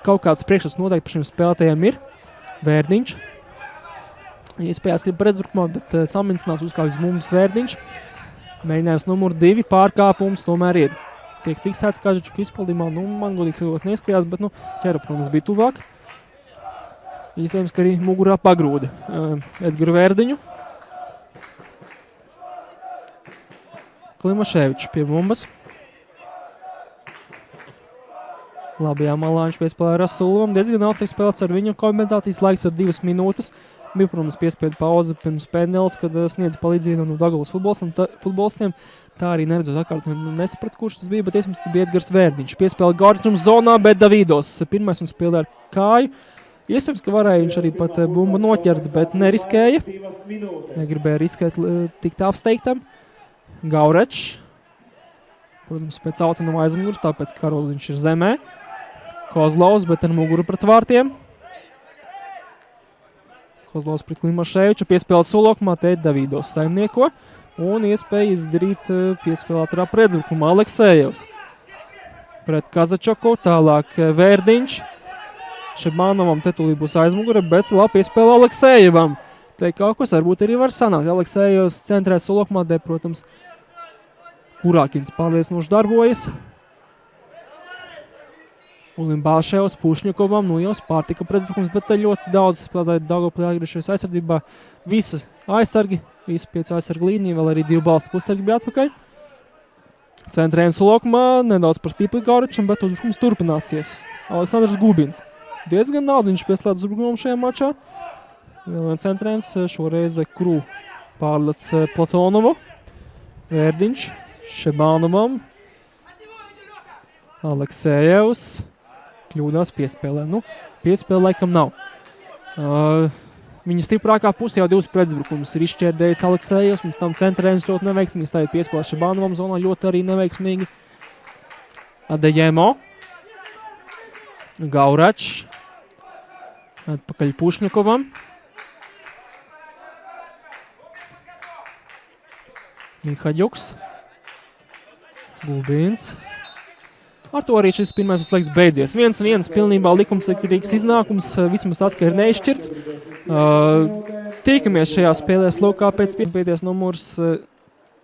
kaut kāds priekšstats noteikti par šiem spēlētājiem ir. Vērdiņš. iespējās grib pretbrukumā, bet samincināts uzkāpjas bumbas Vērdiņš. Mēģinājums numur 2 pārkāpums tomēr ir. Tiek fiksēts Kažečuka izpaldījumā, man godīgi sakot neskatījās, bet ķera, protams, bija tuvāk. Iespējams, ka arī mugurā pagrūda Edgaru Vērdiņu. Klimaševičs pie bumbas. Labajā malā viņš piespēlēja Rasulovam. Diezgan aucīgs spēlēts ar viņu. Kompensācijas laiks ar 2 minūtes. Bija, protams, piespēļu pauze pirms pendeles, kad sniedz palīdzību no Daugavas futbolistiem. Tā arī neredzot atkārtojumu nesaprat, kurš tas bija, bet iespējams, tas bija Edgars Vērdiņš. Piespēlē Gauričam zonā, bet Davidos pirmais un spēlē ar kāju. Iespējams, ka varēja viņš arī pat bumbu noķert, bet neriskēja. Negribēja riskēt tikt apsteigtam. Gaurečs. Protams, pēc autonoma aizmugurs, tāpēc Karoliņš ir zemē. Kozlovs, bet ar muguru pret vārtiem. Kozlovs pret Klimaševiču. Piespēlē Solokumā, te Davidos saimnieko. Un iespēja izdarīt piespēlētā pretbrukumā Aleksējevs. Pret Kazačoku, tālāk Vērdiņš. Šebānovam te tūlīt būs aizmugura, bet labi piespēlē Aleksējevam. Te kaut kas varbūt arī var sanākt. Aleksējevs centrē Solokumā, te, protams, Kurākins pārliecinoši darbojas. Ulimbāševs Pušņakovam, jau pārtika pretbrukums, bet ļoti daudz spēlētāji Daugavpilī atgriežies aizsardzībā. Visi aizsargi, visi 5 aizsargu līnija, vēl arī 2 balstu pussargi bija atpakaļ. Centrējums Solokumā, nedaudz par stipri Gauričam, bet uzbrukums turpināsies. Aleksandrs Gubins. Diezgan daudz viņš pieslēdz uzbrukumam šajā mačā. Vēl viens centrējums, šoreiz Krū pārlec Platonovu. Vērdiņš Šebānovam. Aleksējevs. Kļūdās piespēlē. Piespēlē laikam nav. Viņa stiprākā pusē jau 2 pretbrukumus ir izšķērdējis Aleksējevs. Mums tam centrējums ļoti neveiksmīgs. Tā ir piespēlē Šebānovam zonā ļoti arī neveiksmīgi. Adejemo. Gauračs. Atpakaļ Pušņakovam. Mihaļuks. Gulbīns. Ar to arī šis pirmais uzlaiks beidzies. 1-1 pilnībā likumsakarīgs iznākums, vismaz tas, ka ir neizšķirts. Tīkamies šajā spēlēs lokā pēc pēdējais numurs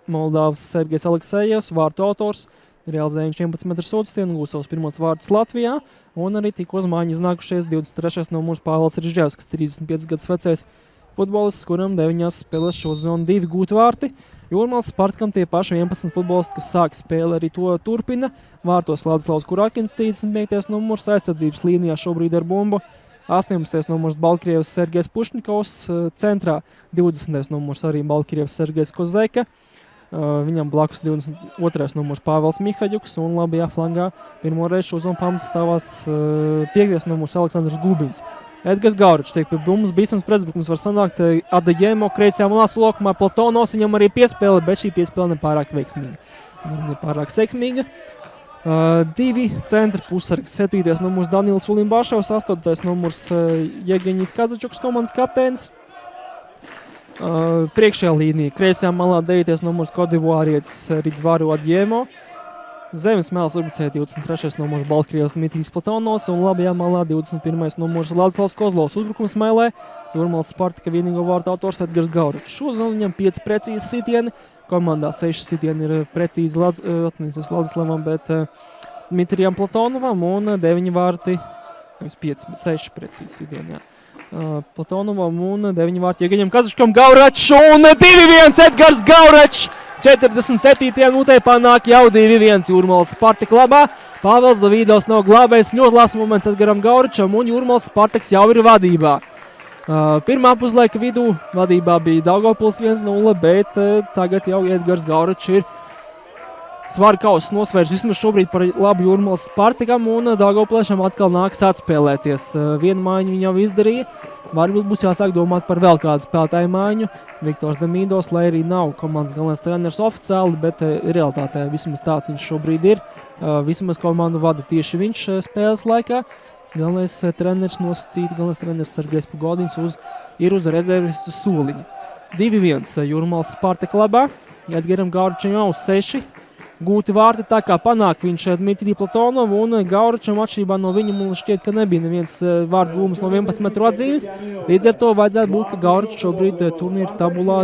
Moldāvas Sergejs Aleksējevs, vārtu autors. Realizēja viņš 11 metru sodstienu, gūs savus pirmos vārdus Latvijā. Un arī tikko uz mājiņu iznākušies 23. numurs Pāvils Rižģevskis, 35 gadus vecais futbolists, kuram 9 spēlēs šo zonu 2 gūti vārti. Jūrmālas Spartakam tie paši 11 futbolisti, kas sāk spēli, arī to turpina. Vārtos Vladislavs Kurākins, 35. numurs, aizsardzības līnijā šobrīd ar bumbu. 18. numurs Baltkrievs Sergejs Pušņikovs, centrā 20. numurs arī Baltkrievs Sergejs Kozeka. Viņam blakus 22. numurs Pāvils Mihaļuks un labajā flangā pirmoreiz šo zonu pamats stāvās 5. numurs Aleksandrs Gubins. Edgars Gauričs tiek pie bumbas, bīstams pretbrukums var sanākt Adejemo, kreisajā malā Solokumā Platonos, viņam arī piespēle, bet šī piespēle nepārāk veiksmīga. Nepārāk sekmīga. 2 centra pusargs, 7. numurs Danils Ulimbāševs, 8. numurs Jegeņis Kazačuks, komandas kapteinis. Priekšējā līnija, kreisajā malā 9. numurs Kodivuārietis Ridvaru Adjemo. Zemes mēls uzbrucēja 23. numurs Baltkrievs Dmitrijs Platonos un labajā malā 21. numurs Vladislavs Kozlovs uzbrukums mēlē. Jūrmālas Spartaka vienīgo vārtu autors Edgars Gauričs. Šo zonu viņam 5 precīzi sitieni. Komandā 6 sitieni ir precīzi Vladislavam, bet Dmitrijam Platonovam un 9 vārti, 5, bet 6 precīzi sitieni, jā. Platonovam un 9 vārti Jegeņam Kazačkam Gauračs un 2-1 Edgars Gauračs. 47. minūtē panāk jau 2-1 Jūrmālas Spartaka labā. Pāvils Davidovs nav glābējis, ļoti labs moments Edgaram Gauričam un Jūrmālas Spartaks jau ir vadībā. Pirmā puslaika vidū vadībā bija Daugavpils 1-0, bet tagad jau Edgars Gauričs ir svaru kausus nosvērts vismaz šobrīd par labu Jūrmālas Spartakam un Daugavpiliešam atkal nāks atspēlēties. Vienu mājiņu viņi jau izdarīja. Varbūt būs jāsāk domāt par vēl kādu spēlētāju mājiņu. Viktors Damīdos, lai arī nav komandas galvenais treneris oficiāli, bet realitātē vismaz tāds viņš šobrīd ir. Vismaz komandu vada tieši viņš spēles laikā. Galvenais treneris nosacīti, galvenais treneris Sergejs Pugodins ir uz rezervistu soliņa. 2-1 Jūrmālas Spartaka labā. Edgaram Gauričam jau 6 gūti vārti, tā kā panāk viņš Dmitriju Platonovu un Gauričam atšķirībā no viņa man šķiet, ka nebija neviens vārdu gūmas no 11 metru atzīmes. Līdz ar to vajadzētu būt, ka Gauričs šobrīd turnīra tabulā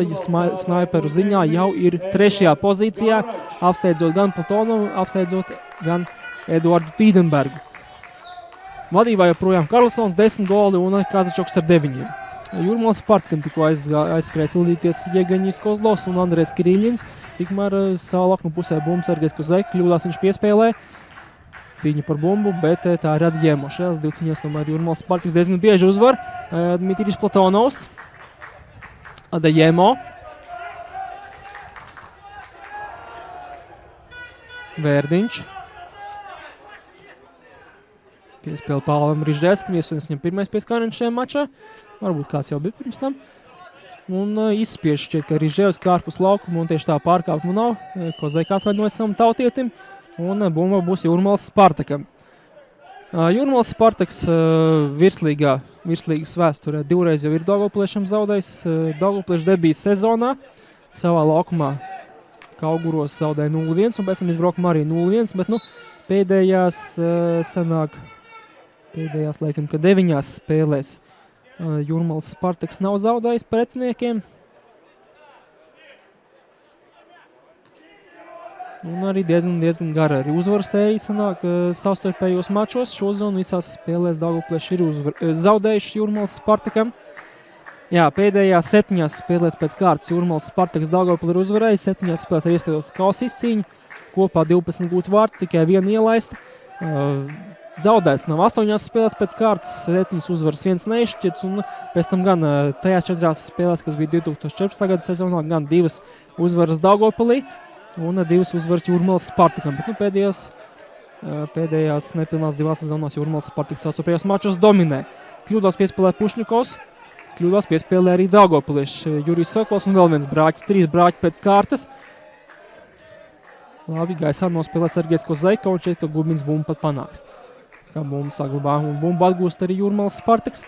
snaiperu ziņā jau ir 3. pozīcijā, apsteidzot gan Platonovu, apsteidzot gan Eduardu Tīdenbergu. Vadībā joprojām Karlsons 10 goli un Kazačoks ar 9. Jūrmālas Spartakam tikko aizskrēja sildīties Iegaņīs Kozlovs un Andrejs Kiriļins. Tikmēr savā lakuma pusē bumbu Sergejs Kozek, kļūdās viņš piespēlē. Cīņa par bumbu, bet tā ir Adjemo. Šajās 2 cīņās tomēr Jūrmālas Spartaks diezgan bieži uzvar. Dmitrijs Platonovs. Adjemo. Vērdiņš. Piespēle Pāvam Riždēskam, iespējams viņam pirmais pieskāriens šajā mačā. Varbūt kāds jau bija pirms tam. Un izspiež šķiet, ka Riždēvs kārpus laukumu un tieši tā pārkāpumu nav. Kozēk atvainojas savam tautietim un bumba būs Jūrmālas Spartakam. Jūrmālas Spartaks virslīgas vēsturē 2 reiz jau ir Daugavpliešam zaudējis. Daugavpliešu debijas sezonā savā laukumā Kauguros zaudēja 0-1 un pēc tam izbraukuma arī 0-1, bet pēdējās laikam, ka 9 spēlēs Jūrmālas Spartaks nav zaudējis pretiniekiem. Un arī diezgan gara arī uzvaras sērija sanāk savstarpējos mačos. Šo zonu visās spēlēs Daugavplieši ir zaudējuši Jūrmālas Spartakam. Jā, pēdējās 7 spēlēs pēc kārtas Jūrmālas Spartaks Daugavpili ir uzvarējis. 7 spēlēs arī ieskatot kausa izcīņu. Kopā 12 gūti vārti, tikai 1 ielaista. Zaudēts nav 8 spēlēs pēc kārtas, 7 uzvaras, 1 neizšķirts, un pēc tam gan tajās 4 spēlēs, kas bija 2014. Gada sezonā, gan 2 uzvaras Daugavpilī un 2 uzvaras Jūrmālas Spartakam. Bet pēdējās nepilnās 2 sezonās Jūrmālas Spartaks savstarpējos mačos dominē. Kļūdos piespēlē Pušņikovs, kļūdos piespēlē arī Daugavpilieši Jurijs Sokols un vēl viens brāķis, 3 brāķi pēc kārtas. Labi, gaisā nospēlē Sergejs Kozeka un šeit, ka Gubins bumbu pat panāks. Kā bumbu saglabā un bumbu atgūst arī Jūrmālas Spartaks.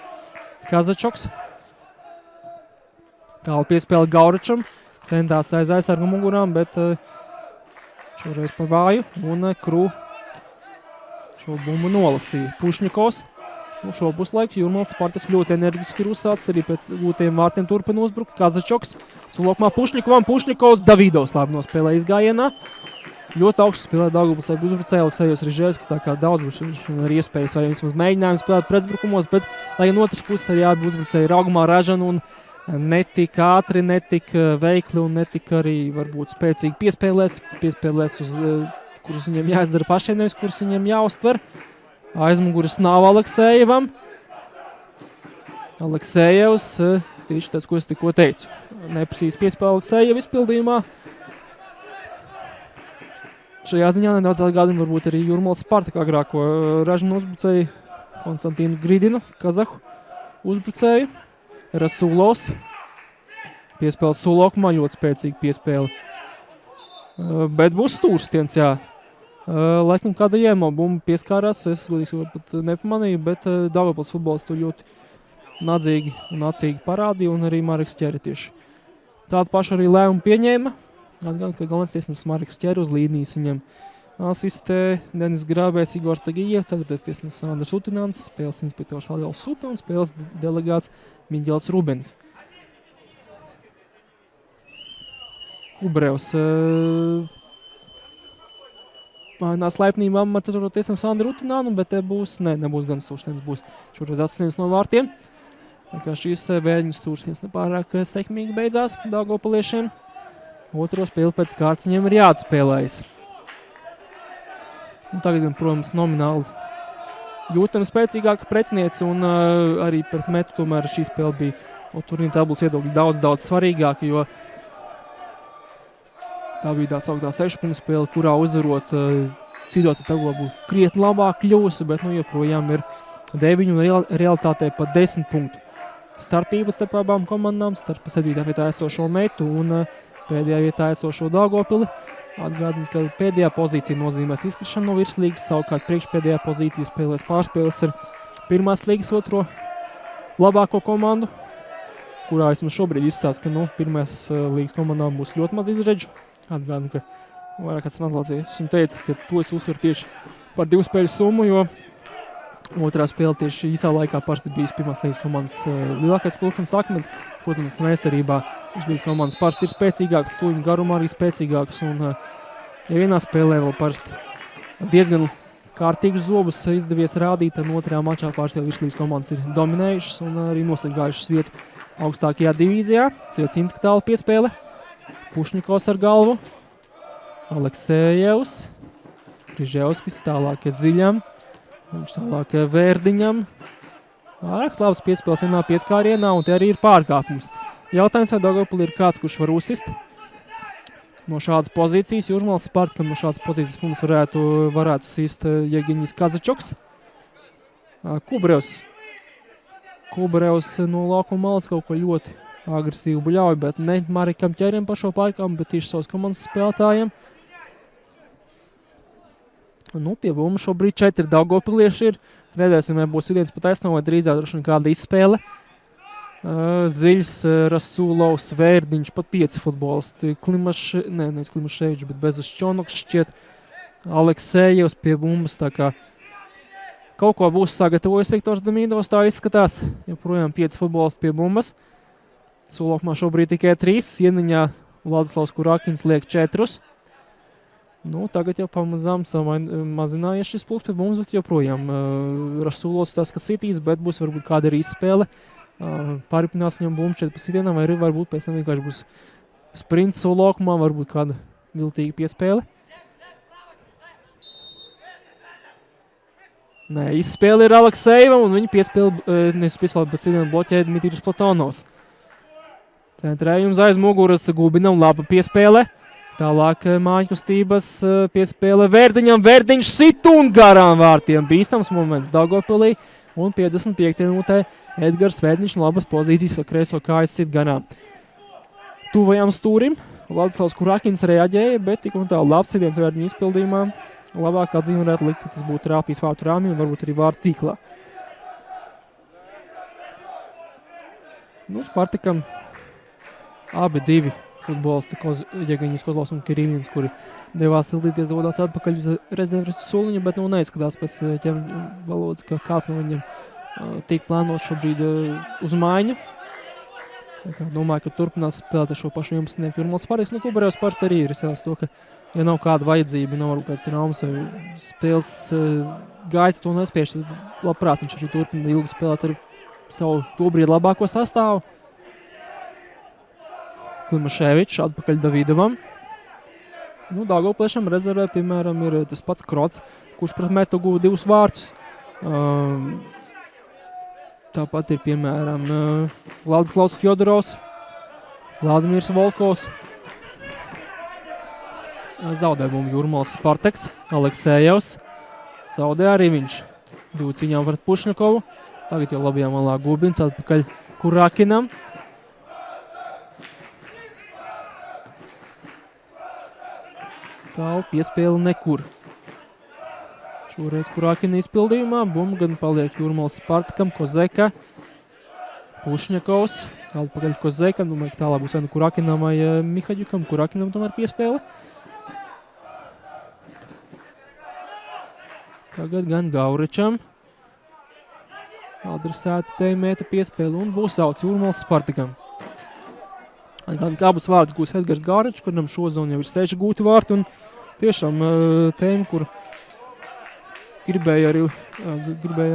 Kazačoks. Tālu piespēle Gauričam. Centās aiz aizsargu mugurām, bet šoreiz pa vāju. Un Krū šo bumbu nolasīja. Pušņikovs. Šo puslaiku Jūrmālas Spartaks ļoti energiski ir uzsācis. Arī pēc gūtajiem vārtiem turpina uzbrukt. Kazačoks. Sulokumā Pušņikovam. Pušņikovs Davidovs labi nospēlē izgājienā. Ļoti augstu spēlē Daugavpils uzbrucēju Aleksejos Rižēvskis, tā kā daudz būs ar iespējas vai vismaz mēģinājums spēlēt pretuzbrukumos, bet lai gan otrs puses arī abi uzbrucēji ir augumā ražani un netik ātri, netik veikli un netik arī varbūt spēcīgi piespēlēs uz kurus viņiem jāizdara pašiem, nevis kurus viņiem jāuztver. Aizmuguras nav Aleksejevam. Aleksejevs, tieši tas, ko es tikko teicu. Neprecīzi piespēle Aleksejev izpildījumā. Šajā ziņā nedaudz atgādina varbūt arī Jūrmālas Spartaka agrāko ražanu uzbrucēju Konstantīnu Gridinu, kazahu uzbrucēju. Rasulovs. Piespēle Sulokumā, ļoti spēcīga piespēle. Bet būs stūrstiens, jā. Laikam kāda Jēmo bumba pieskārās, es godīgi pat nepamanīju, bet Daugavpils futbols to ļoti nadzīgi un acīgi parādīja un arī Mareks Ķere tieši. Tādu pašu arī lēmumu pieņēma. Atgādājot, ka galvenais tiesnesis Mareks Ķere uz līnijas viņam asistē Denis Grābējs, Igors Tagijevs, 4. tiesnesis Andrs Utinants, spēles inspektors Algals Supe un spēles delegāts Miģels Rubenis. Ubrevs mainās laipnībām ar 4. tiesnesi Andru Utinānu, bet nebūs gan stūrstiens, būs šoreiz atstiens no vārtiem. Tā kā šīs vēļņu stūrstiens nepārāk sekmīgi beidzās Daugavpiliešiem. Otro spēli pēc kārtas viņiem ir jāatspēlējas. Un tagad, protams, nomināli jūtam spēcīgāka pretiniece un arī pret metu tomēr šī spēle bija no turnīra tabulas viedokļa daudz svarīgāka, jo tā bija tā sauktā 6 punktu spēle, kurā uzvarot situācija tabulā būtu krietni labāk kļūsi, bet joprojām ir 9 un realitātē pat 10 punktu. Starpības starp abām komandām, starp 7. vietā esošo metu un pēdējā vietā esošo Daugavpili. Atgādina, ka pēdējā pozīcija nozīmēs izkrišanu no virslīgas, savukārt priekšpēdējā pozīcija spēlēs pārspēles ar pirmās līgas otro labāko komandu, kurā esmu šobrīd izstāst, ka pirmās līgas komandām būs ļoti maz izredžu. Atgādina, ka vairāk kāds translācijas. Esmu teicis, ka to es uzsveru tieši par 2 spēļu summu, jo otrā spēle tieši īsā laikā parasti bijis pirmās līgas komandas lielākais klupšanas akmens. Protams, meistarībā līgas komandas parasti ir spēcīgākas, slūņu garumā arī spēcīgākas. Un, ja vienā spēlē vēl parasti diezgan kārtīgus zobus izdevies rādīt, tad otrajā mačā pārstāv virslīgas komandas ir dominējušas un arī nosargājušas vietu augstākajā divīzijā. Cviecinska tāla piespēle, Pušņikovs ar galvu, Aleksējevs, Križevskis tālāk Ziļam, viņš tālāk Vērdiņam. Vairākas labas piespēles vienā pieskārienā un te arī ir pārkāpums. Jautājums, vai Daugavpilī ir kāds, kurš var uzsist no šādas pozīcijas. Jūrmālas Spartakam no šādas pozīcijas mums varētu sist Jegiņis Kazačoks. Kubrevs no laukuma malas kaut ko ļoti agresīvu buļauj, bet ne Marikam Ķeriem par šo pārkāpumu, bet tieši savas komandas spēlētājiem. Nu, pie bumbu šobrīd 4 daugavpilieši ir. Redzēsim, vai būs viens pat aizstāv, vai drīzāk droši vien kāda izspēle. Ziļs, Rasulovs, Vērdiņš, pat 5 futbolisti. Klimaševičs, bet Bezas Čonoks šķiet. Aleksējevs pie bumbas, tā kā kaut ko būs sagatavojis Viktors Demīdovs, tā izskatās. Joprojām 5 futbolisti pie bumbas. Solokumā šobrīd tikai 3, Ieniņā Vladislavs Kurakins liek 4. Nu, tagad jau pamazām mazinājies šis pulks pie bumbas, bet joprojām Rasulovs tas, kas sitīs, bet būs varbūt kāda arī izspēle. Pāripinās viņam bumbu šeit pa sitienām, vai arī varbūt pēc tam vienkārši būs sprints solokumā, varbūt kāda viltīga piespēle. Nē, izspēle ir Aleksējevam, un viņa piespēle pa sitienām bloķē Dmitrijs Platonovs. Centrējums aiz muguras Gubinam, laba piespēle. Tālāk mājkustības piespēle Vērdiņam. Vērdiņš sit un garām vārtiem. Bīstams moments Daugavpilī. Un 55. minūtē Edgars Vērdiņš labas pozīcijas ar kreiso kājas sit garām. Tuvajam stūrim Vladislavs Kurakins reaģēja, bet tik un tā labs sitiens Vērdiņa izpildījumā. Labāk atzīme varētu likt, ka tas būtu trāpījis vārtu rāmī un varbūt arī vārtu tīklā. Nu, Spartakam abi divi futbolisti, Jegaņis Kozlovs un Kirīļins, kuri devās sildīties, dodās atpakaļ uz rezerves soliņu, bet nu neizskatās pēc ķēmņu valodas, ka kāds no viņiem tiek plānots šobrīd uz maiņu. Domāju, ka turpinās spēlēt ar šo pašu 11. Jūrmālas Spartaks. Nu, Kubrevs Sparta arī ir izsēlas to, ka ja nav kāda vajadzība, nav varbūt kāds traumas vai spēles gaita to nespiež, tad labprāt viņš arī turpina ilgi spēlēt ar savu tobrīd labāko sastāvu. Klimaševičs atpakaļ Davidovam. Nu, Daugavpiliešam rezervē, piemēram, ir tas pats Krots, kurš pret metu guva 2 vārtus. Tāpat ir, piemēram, Vladislavs Fjodorovs, Vladimirs Volkovs. Zaudē bumbu Jūrmālas Spartaks, Aleksējevs. Zaudē arī viņš 2 cīņām pret Pušņakovu. Tagad jau labajā malā Gubins atpakaļ Kurakinam. Tālu piespēle nekur. Šoreiz Kurakina izpildījumā. Bumba gan paliek Jūrmālas Spartakam, Kozeka, Pušņakovs. Atpakaļ Kozekam. Domāju, ka tālāk būs vai nu Kurakinam vai Mihaģukam. Kurakinam tomēr piespēle. Tagad gan Gauričam. Adresēta te mēta piespēle un būs sauc Jūrmālas Spartakam. Gan abus vārdus gūs Edgars Gauričs, kuram šozonu jau ir 6 gūti vārti, un tiešām tēma, kur gribēju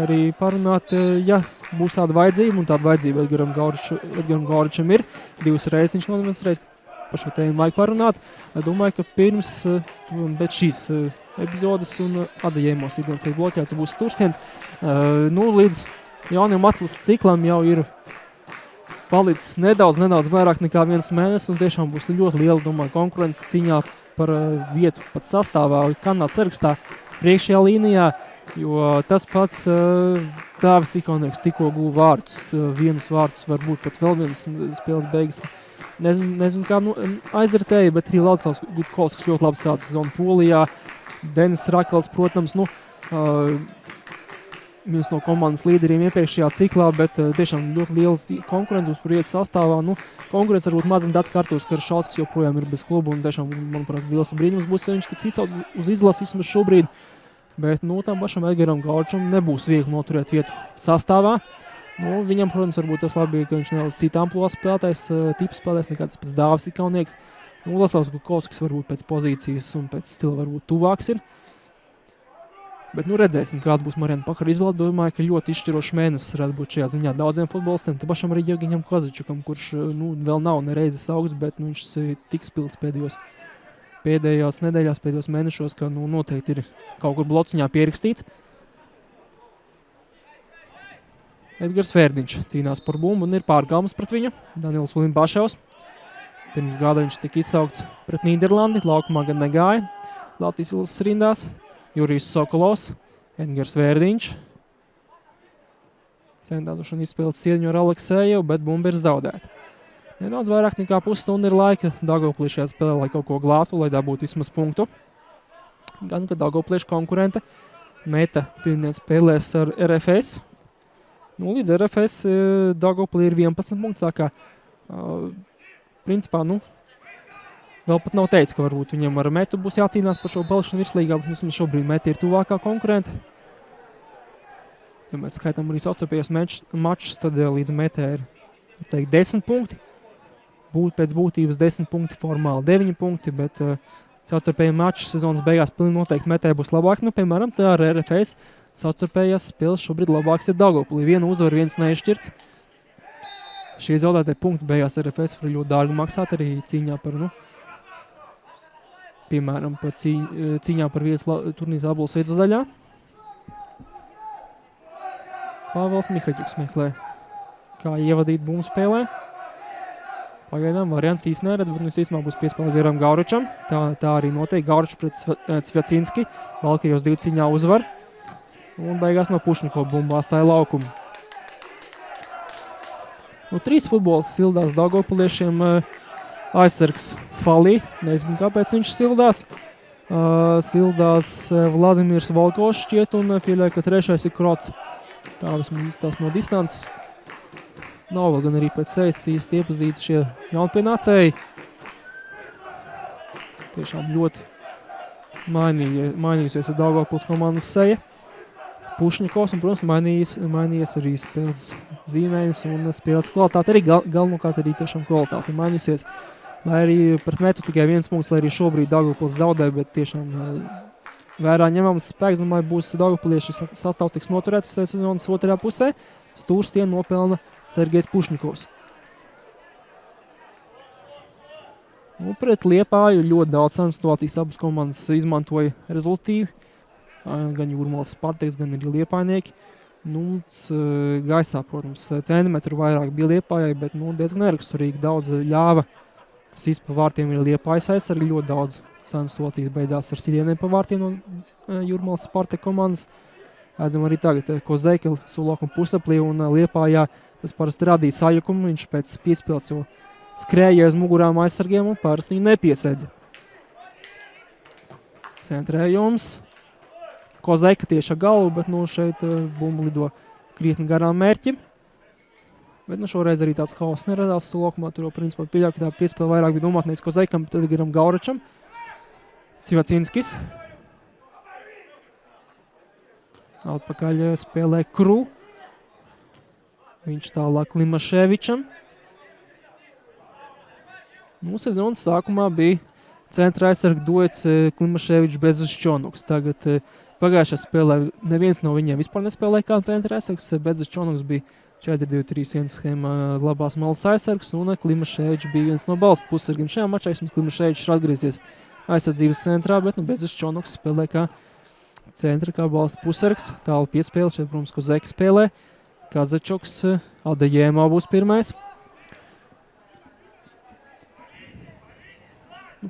arī parunāt, ja būs tāda vajadzība, un tāda vajadzība Edgaram Gauričam ir, 2 reizes viņš nodemonstrēs par šo tēmu vajag parunāt. Domāju, ka pirms, bet šīs epizodes un adajēmos ikdienas tiek bloķēts, būs Tursiens. Nu, līdz jauniem atlases ciklam jau ir palicis nedaudz vairāk nekā 1 mēnesis, un tiešām būs ļoti liela, domāju, konkurence cīņā par vietu pat sastāvā Kanādas sarakstā priekšējā līnijā, jo tas pats Dāvis Ikonieks tikko guva vārtus, 1 vārtus, varbūt pat vēl 1 spēles beigas. Nezinu kā aizritēja, bet arī Vladislavs Gutkovs ļoti labi sāca sezonu Polijā. Denis Rakals, protams, viens no komandas līderiem iepriekšējā ciklā, bet tiešām ļoti liels konkurence būs par vietu sastāvā. Konkurence varbūt mazina tāds Artūrs Karšauskas joprojām ir bez kluba, un tiešām, manuprāt, liels brīnums būs, ja viņš tiks izsaukt uz izlasi vismaz šobrīd. Bet, tam pašam Edgaram Gauričam nebūs viegli noturēt vietu sastāvā. Viņam, protams, varbūt tas labi, ka viņš nav cita amploa spēlētājs, tips spēlētājs, nekā tas pēc Dāvis Ikaunieks. Laslavs Gukovskis varbūt pēc pozīcijas un pēc stila varbūt tuvāks ir. Bet, redzēsim, kāda būs Marijana Pakara izvēle. Domāju, ka ļoti izšķirošs mēnesis varētu būt šajā ziņā daudziem futbolistiem. Te pašam arī Jevgeņam Kozičukam, kurš, vēl nav nereizes augsts, bet, viņš ir tik spilgts pēdējās nedēļās, pēdējos mēnešos, ka, noteikti ir kaut kur blociņā pierakstīts. Edgars Vērdiņš cīnās par bumbu un ir pārgāmas pret viņu. Daniels Ulimbaševs. Pirms gada viņš tika izsaukts pret Nīderlandi, laukumā gan negāja. Latvijas izlases rindās. Jurijs Sokolovs, Edgars Vērdiņš. Centāšana izspēlēt Sieņu ar Aleksēju, bet bumba ir zaudēta. Nedaudz vairāk nekā pusstundu ir laika Daugavpilī šajā spēlē, lai kaut ko glābtu, lai dabūtu vismaz punktu. Gan, ka Daugavpiliešu konkurente Meta pirmdien spēlēs ar RFS. Līdz RFS Daugavpilī ir 11 punkti, tā kā principā, vēl pat nav teicis, ka varbūt viņam ar Metu būs jācīnās par šo palikšanu virslīgā, bet vismaz šobrīd Meta ir tuvākā konkurente. Ja mēs skaitām arī savstarpējos mačus, tad līdz Metē ir 10 punkti. Pēc būtības 10 punkti, formāli 9 punkti, bet savstarpēji mači sezonas beigās pilnīgi noteikti Metē būs labāk. Piemēram, tā ar RFS savstarpējās spēles šobrīd labāks ir Daugavpilī. Viena uzvar, viens neizšķirts. Šie zaudētie punkti beigās RFS var ļoti dārgi maksāt arī cīņā par, piemēram, par cīņā par vietu turnīra tabulas vietas daļā. Pāvels Mihaļuks meklē, kā ievadīt bumbu spēlē. Pagaidām variants īsti neredz, bet īstumā būs piespēle Garam Gauričam. Tā arī notiek. Gauričs pret Cvjacinski. Valkyrijos 2 cīņā uzvar. Un beigās no Pušņikova bumba atstāja laukumu. 3 futbols sildās Daugavpiliešiem aizsargs Falī. Nezinu, kāpēc viņš sildās. Sildās Vladimirs Volkovs šķiet un pieļauj, ka trešais ir Krots. Tā vismaz izstās no distances. Nav vēl gan arī pēc sejas īsti iepazīti šie jaunpienācēji. Tiešām ļoti mainījusies ar Daugavpils komandas seja. Pušņikovs un, protams, mainījies arī spēles zīmējums un spēles kvalitāte. Arī galvenokārt arī tiešām kvalitāte mainījusies. Lai arī pret Metu tikai 1 punkts, lai arī šobrīd Daugavpils zaudē, bet tiešām vērā ņemams spēks, domāju, būs Daugavpilieši sastāvs tiks noturēts sezonas otrajā pusē. Stūrstienu nopelna Sergejs Pušņikovs. Pret Liepāju ļoti daudz situācijas abas komandas izmantoja rezultīvi. Gan Jūrmalas Spartaks, gan arī Liepājnieki. Gaisā, protams, centimetru vairāk bija Liepājai, bet diezgan neraksturīgi daudz ļāva. Sīs pa vārtiem ir Liepājas aizsargi, ļoti daudz situācijas beidās ar sitieniem pa vārtiem no Jūrmalas Spartaka komandas. Redzam arī tagad Kozeika sulokuma pusaplī un Liepājā tas parasti radīja sajukumu. Viņš pēc piespēles jau skrēja uz mugurām aizsargiem un parasti viņu nepiesēdza. Centrējums. Kozeika tieši ar galvu, bet šeit bumba lido krietni garām mērķim. Bet šoreiz arī tāds haoss neradās sulokumā. Tur jau principā pieļauj, ka tā piespēle vairāk bija domāt nevis Kozeikam, bet tad Garam Gauričam. Cvjacinskis. Atpakaļ spēlē Kru. Viņš tālāk Klimaševičam. Sezonas sākumā bija centra aizsarga duets Klimaševičs bez Čonuks. Tagad pagājušā spēlē neviens no viņiem vispār nespēlē kā centra aizsargs. Bez Čonuks bija 4-2-3-1 schēma labās malas aizsargs un Klimaševičs bija viens no balstu pussargiem. Šajā mačā Klimaševičs ir atgriezies aizsardzības centrā, bet bez Čonuks spēlē kā centra, kā balsta pussargs. Tālu piespēle, šeit, protams, Kozeka spēlē. Kazačoks, Adajēmā būs pirmais.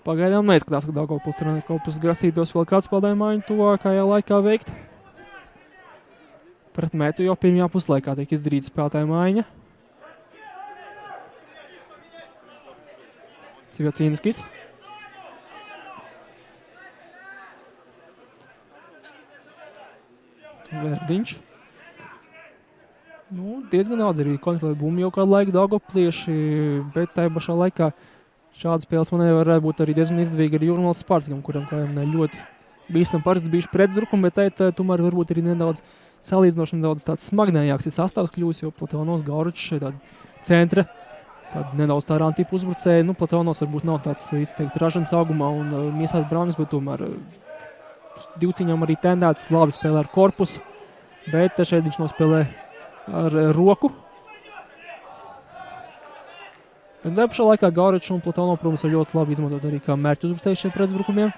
Pagaidām neizskatās, ka Daugavpils treneri kaut kas grasītos vēl kādu spēlējumu maiņu tuvākajā laikā veikt. Pret Metu jau pirmajā puslaikā tiek izdarīta spēlētāja maiņa. Cvjacinskis. Vērdiņš. Diezgan daudz arī kontrolēt bumbu jau kādu laiku Daugoplieši, bet tajā pašā laikā šādas spēles man varētu būt arī diezgan izdevīgi ar Jūrmālas Spartakam, kuram kā jau ļoti bīstam parasti bijuši pretuzbrukumi, bet tā tomēr varbūt arī nedaudz salīdzinoši nedaudz tāds smagnējāks sastāvs kļūs, jo Platonovs, Gauručs šeit tāda centra, tāda nedaudz tā rantipu uzbrucēja. Platonovs varbūt nav tāds izteikti ražans augumā un Miesāts Braunis, bet tomēr divcīņām arī tendēts, labi spēlē ar korpusu, bet šeit viņš nospēlē ar roku. Bet tajā pašā laikā Gauručs un Platonovs, protams, var ļoti labi izmantot arī kā mērķu uzbrucēju šiem pretuzbrukumiem.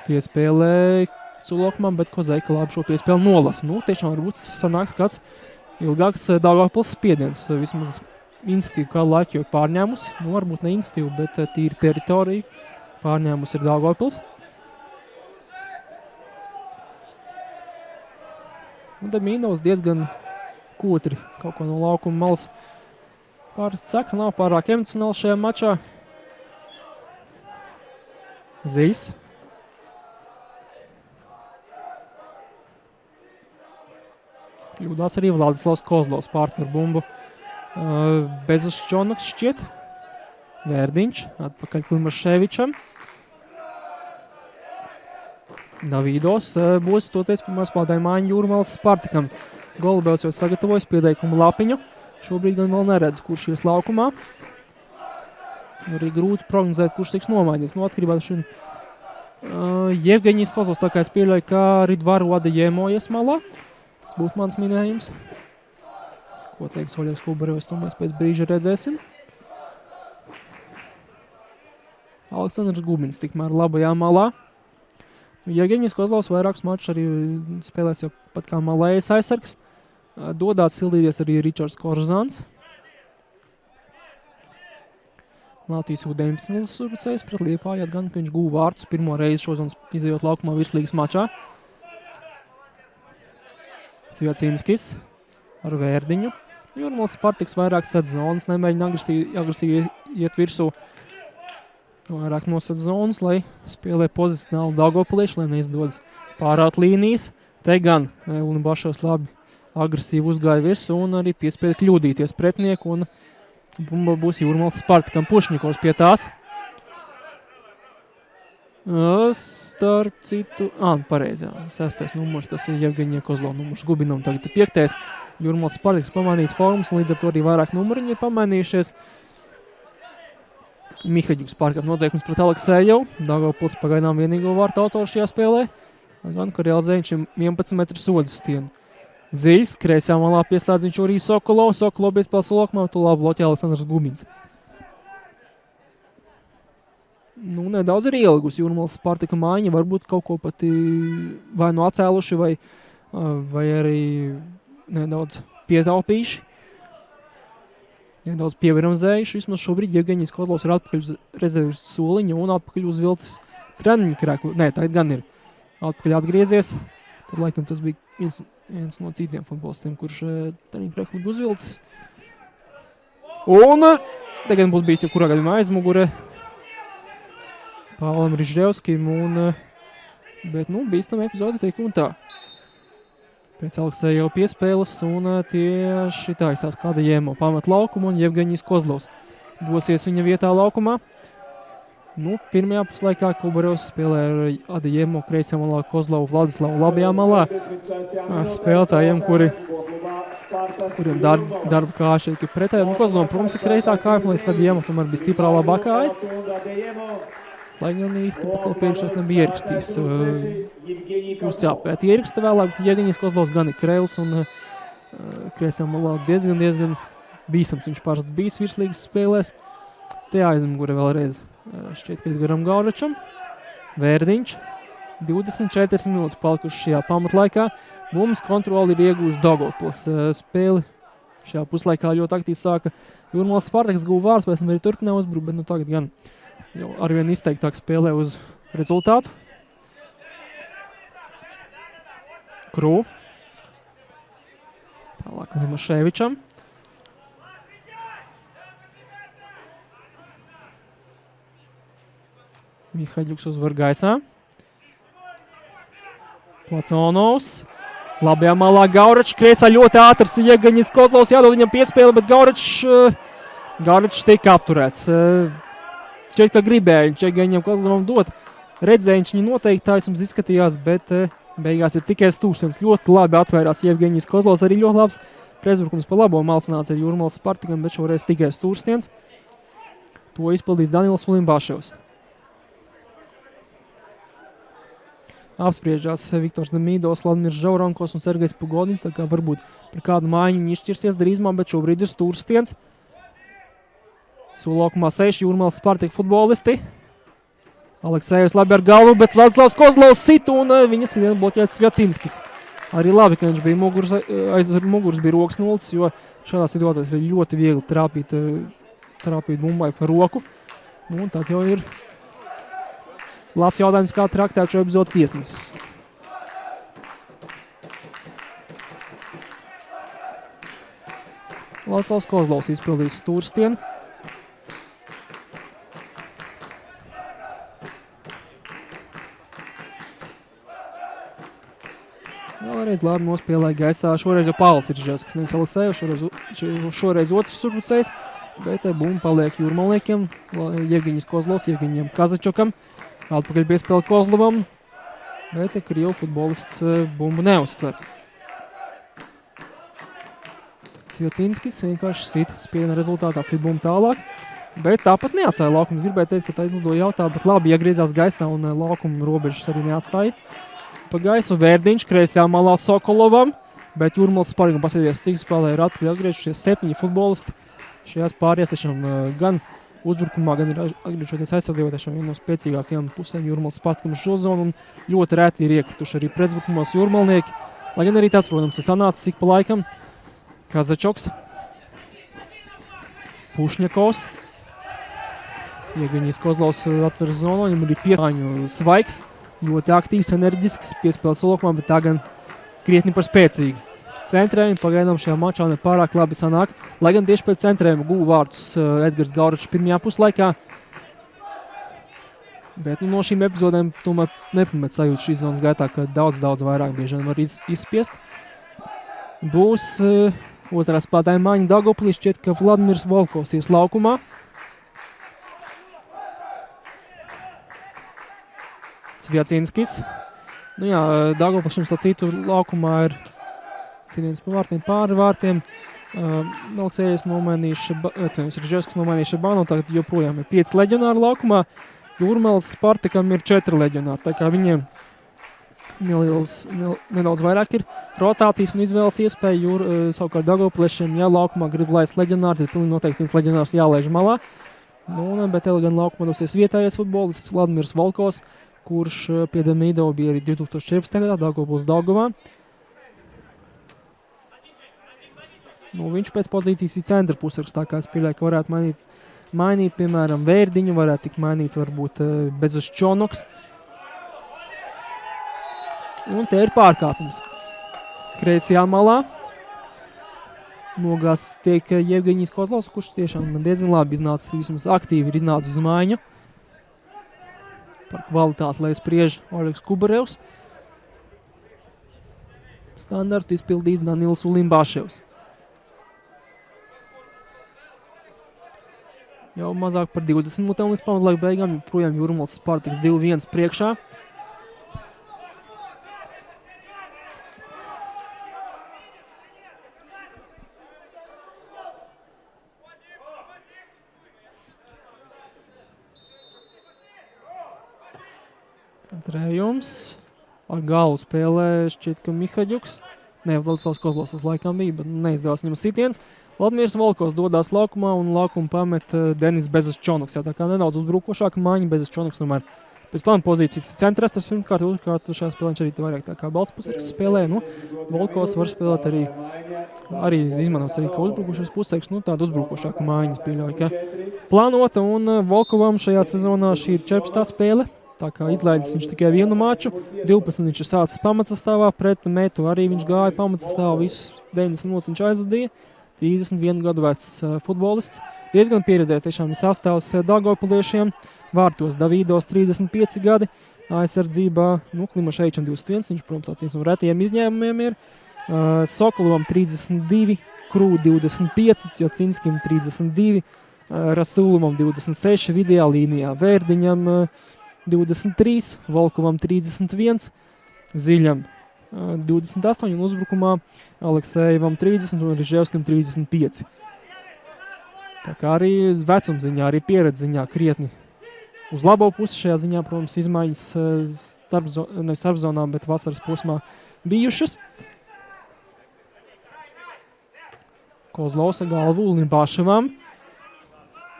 Piespēlē Culokmam, bet Kozeika labi šo piespēli nolasa. Tiešām varbūt sanāks kāds ilgāks Daugavpils spiediens. Vismaz institīvu kādu laiku jau pārņēmusi. Varbūt ne institīvu, bet tīri teritoriju pārņēmusi ir Daugavpils. Un tad Mīndovs diezgan kūtri kaut ko no laukuma malas pārasti saka. Nav pārāk emocionāli šajā mačā. Ziļs. Kļūdās arī Vladislavs Kozlovs pārtver bumbu. Bezušķonoks šķiet. Vērdiņš atpakaļ Klimaševičam. Davidos būs toties pirmā spēlētāja mājiņa Jūrmālas Spartakam. Golubevs jau sagatavojas pieteikumu lapiņu. Šobrīd gan vēl neredz, kurš ies laukumā. Arī grūti prognozēt, kurš tiks nomainīts. Atkarībā no šim Jevgeņijs Kozlovs, tā kā es pieļauju, ka Ridvaru Adejemo ies malā. Tas būtu mans minējums. Ko teiks Oļevs Kubarevs, to mēs pēc brīža redzēsim. Aleksandrs Gubins tikmēr labajā malā. Jevgeņijs Kozlovs vairākus mačus arī spēlēs jau pat kā malējas aizsargs. Dodās sildīties arī Ričards Korzans. Latvijas U19 uzbrucējs pret Liepāju, gan ka viņš guva vārtus pirmo reizi šozonas izejot laukumā virslīgas mačā. Cvjacīnskis ar Vērdiņu. Jūrmālas Spartaks vairāk set zonas, nemēģina agresīvi iet virsū. Vairāk noset zonas, lai spēlē pozicionāli Daugavpilieši, lai neizdodas pārāt līnijas. Te gan Unibašovs labi agresīvi uzgāja virsū un arī piespēja kļūdīties pretinieku. Un bumba būs Jūrmālas Spartakam. Pušņikovs pie tās. Starp citu, pareizā, 6. numurs, tas ir Jevgeņija Kozlova numurs, Gubinam tagad ir 5. Jūrmālas Spartaks pamainījis formas, līdz ar to arī vairāk numuriņi ir pamainījušies. Mihaģuks pārkāp noteikums pret Aleksējevu, Daugavpils pagaidām vienīgo vārtu autoru šajā spēlē, gan, ka realizējiņš ir 11 metru sodas stienu. Ziļs, kreisajā malā pieslēdz viņš arī Sokolov piespēles lokmā, to labi bloķē Aleksandrs Gubins. Nedaudz ir ielgusi Jūrmālas Spartaka mājiņa, varbūt kaut ko pat vai nu atcēluši, vai arī nedaudz pietaupījuši, nedaudz pieviramzējuši. Vismaz šobrīd Jevgeņijs Kozlovs ir atpakaļ uz rezerves soliņa un atpakaļ uz vilces treniņu kreklu. Nē, tagad gan ir atpakaļ atgriezies. Tad laikam tas bija viens no citiem futbolistiem, kurš treniņu kreklu bija uz vilces. Un tagad būtu bijis jau kurā gadījumā aizmugure Pāvlam Rižģevskim, bet bīstama epizode teik un tā. Pēc Aleksēja jau piespēles un tieši tā izsās kāda Jēmo pamat laukumu un Jevgeņijs Kozlovs dosies viņa vietā laukumā. Pirmajā puslaikā Kubarevs spēlē ar Adejemo kreisajā malā, Kozlovu Vladislavu labajā malā. Spēlētājiem, kuriem darba kāja šeit ir pretēji. Kozlovam, protams, ir kreisā kāja, man liekas, ka Adejemo tomēr bija stiprā labā kāja. Lai gan īsti pat vēl priekšās nebija ierakstījis. Būs jāpēt ieraksta vēlāk, Jevgeņijs Kozlovs gan ir krēls un kreisajā malā diezgan bīstams. Viņš parasti bijis virslīgas spēlēs. Te aizmugure vēlreiz. Šķiet, ka Edgaram Gauručam. Vērdiņš. 24 minūtes palikuši šajā pamatlaikā. Bumbas kontroli ir iegūst Daugavpils. Spēli šajā puslaikā ļoti aktīvi sāka Jūrmālas Spartaks guva vārds, pēc tam arī turpināja uzbrukt, bet tagad gan jau arvien izteiktāk spēlē uz rezultātu. Krū. Tālāk Limaševičam. Mihaļuks uzvar gaisā. Platonovs. Labajā malā Gauričs, kreisā ļoti ātrs Jevgeņijs Kozlovs, jādod viņam piespēle, bet Gauričs tika apturēts. Šķiet, ka gribēja Jevgeņijam Kozlovam dot. Redzēja, viņš viņu noteikti tā vismaz izskatījās, bet beigās ir tikai stūrstiens. Ļoti labi atvērās Jevgeņijs Kozlovs, arī ļoti labs pretuzbrukums pa labo malcināts ar Jūrmalas Spartakam, bet šoreiz tikai stūrstiens. To izpildīs Danils Ulimbaševs. Apspriežās Viktors Demīdovs, Vladimirs Žauronkos un Sergejs Pugodins, tā kā varbūt par kādu mājiņu viņi izšķirsies drīzumā, bet šobrīd ir stūrstiens. Solaukumā 6 Jūrmalas Spartaka futbolisti. Aleksējus labi ar galvu, bet Vladislavs Kozlovs sit un viņas ir bloķēts Vjacinskis. Arī labi, ka viņš bija aiz muguras bija rokas nulles, jo šādā situācijā ir ļoti viegli trāpīt bumbai par roku. Nu, un tā jau ir labs jautājums, kā traktēt šo epizodu tiesnesis. Vladislavs Kozlovs izpildīs stūrstienu. Vēlreiz labi nospēlēja gaisā. Šoreiz jau Pāvils Irževskis, nevis Aleksējus, šoreiz otrs uzbrucējs, bet bumba paliek jūrmalniekiem, Jevgeņijs Kozlovs, Jevgeņijam Kazačokam. Atpakaļ piespēle Kozlovam, bet Krievu futbolists bumbu neuztver. Cviecinskis vienkārši sit spiediena rezultātā, sit bumbu tālāk, bet tāpat neatstāja laukumu. Gribēju teikt, ka tā izlidoja jautā, bet labi iegriezās gaisā un laukuma robežas arī neatstāja. Pa gaisu Vērdiņš kreisajā malā Sokolovam, bet Jūrmalas Spartakam paskatījās, cik spēlē ir atpakaļ atgriežušies 7 futbolisti. Šajās pārējās tiešām gan uzbrukumā, gan ir atgriežoties aizsardzībā tiešām viena no spēcīgākajām pusēm Jūrmalas Spartakam šo zonu un ļoti reti ir iekrituši arī pretuzbrukumos jūrmalnieki. Lai gan arī tas, protams, ir sanācis ik pa laikam. Kazačoks, Pušņakovs, Jevgeņijs Kozlovs atver zonu, viņam ir piespēļu Svaigs. Ļoti aktīvs, enerģisks, piespēles solaukumā, bet tā gan krietni par spēcīgu. Centrējumi pagaidām šajā mačā nepārāk labi sanāk, lai gan tieši pēc centrējuma guva vārdus Edgars Gauričs pirmajā puslaikā. Bet no šīm epizodēm tomēr nepamet sajūtu šīs zonas gaitā, ka daudz vairāk bieži var izspiest. Būs otrā spēlētāja mājiņa Daugavpilī, šķiet, ka Vladimirs Volkovs ies laukumā. Vjacinskis. Nu jā, Daugavpils starp citu laukumā ir sitiens pa vārtiem, pāri vārtiem. Aleksējs nomainījuši, Irževskis nomainījuši Šabānu, tagad joprojām ir 5 leģionāri laukumā. Jūrmalas Spartakam ir 4 leģionāri, tā kā viņiem nedaudz vairāk ir rotācijas un izvēles iespēja. Savukārt Daugavpiliešiem, ja laukumā grib laist leģionāri, tad pilnīgi noteikti viens leģionārs jālaiž malā. Nu, bet gan laukumā dosies vietējais futbolists Vladimirs Volkovs, kurš pie Demīdova bija arī 2014. gadā Daugavpils Daugavā. Nu, viņš pēc pozīcijas ir centra pusargs, tā kā es pieļauju, ka varētu mainīt, piemēram, Vērdiņu, varētu tikt mainīts varbūt Bezuščonoks. Un te ir pārkāpums. Kreisajā malā nogās tiek Jevgeņijs Kozlovs, kurš tiešām diezgan labi iznācis, vismaz aktīvi ir iznācis uz mājiņu. Par kvalitāti, lai spriež Oļegs Kubarevs. Standartu izpildīs Danils Ulimbaševs. Jau mazāk par 20 minūtēm līdz pamatlaika beigām, projām Jūrmalas Spartaks 2-1 priekšā. Trējums. Ar galvu spēlē šķiet, ka Mihaģuks. Vladislavs Kozlovs tas laikam bija, bet neizdevās viņam sitiens. Vladimirs Volkovs dodās laukumā un laukumu pamet Denis Bezuščonoks. Tā kā nedaudz uzbrukošāka mājiņa, Bezuščonoks tomēr pēc plāna pozīcijas ir centrās. Tas pirmkārt, otrkārt šajā spēlē viņš arī vairāk tā kā balts pusargs spēlē. Nu, Volkovs var spēlēt arī izmantots arī kā uzbrukošais pusargs. Nu, tāda uzbrukošāka mājiņas pieļauj, ka plānota un Volkovam šajā sezonā šī ir 14. spēle. Tā kā izlaidis viņš tikai vienu maču, 12 viņš ir sācis pamatsastāvā, pret Metu arī viņš gāja pamatsastāvā, visus 90 minūtes viņš aizvadīja, 31 gadu vecs futbolists. Diezgan pieredzējis tiešām sastāvs Daugavpiliešiem, vārtos Davidos 35 gadi, aizsardzībā. Klimaševičam 21, viņš, protams, tāds viens no retajiem izņēmumiem ir. Sokolovam 32, Krū 25, Jocinskim 32, Rasulovam 26, vidējā līnijā Vērdiņam 23, Volkovam 31, Ziļam 28 un uzbrukumā Aleksejevam 30 un Riževskim 35. Tā kā arī vecumziņā, arī pieredziņā krietni uz labo pusi šajā ziņā, protams, izmaiņas nevis starpzonā, bet vasaras posmā bijušas. Kozlovs ar galvu Limbaševam.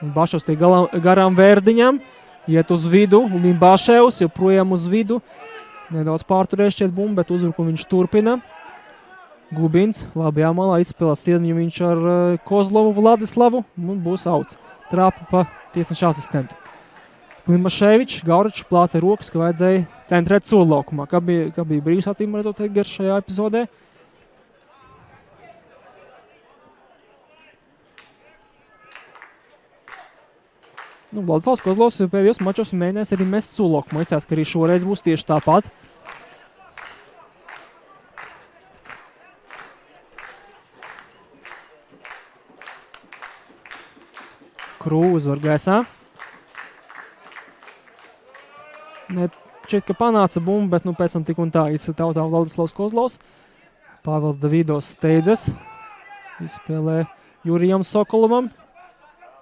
Limbaševs tiek garām Vērdiņam. Iet uz vidu, Limbaševs joprojām uz vidu. Nedaudz pārturēs šķiet bumbu, bet uzbrukumu viņš turpina. Gubins labajā malā izspēlēs iedņu viņš ar Kozlovu Vladislavu un būs auts. Trāpa pa tiesneša asistentu. Klimaševičs, Gauričs plāta rokas, ka vajadzēja centrēt soli laukumā. Kā bija brīvs acīm redzot Edgars šajā epizodē. Vladislavs Kozlovs pēdējos mačos mēģinās arī mest soli laukumā. Izstāst, ka arī šoreiz būs tieši tāpat. Krū uzvar gaisā. Šķiet, ka panāca bumbu, bet pēc tam tik un tā iztautā Vladislavs Kozlovs. Pāvils Davidos steidzas. Izspēlē Jurijam Sokolovam.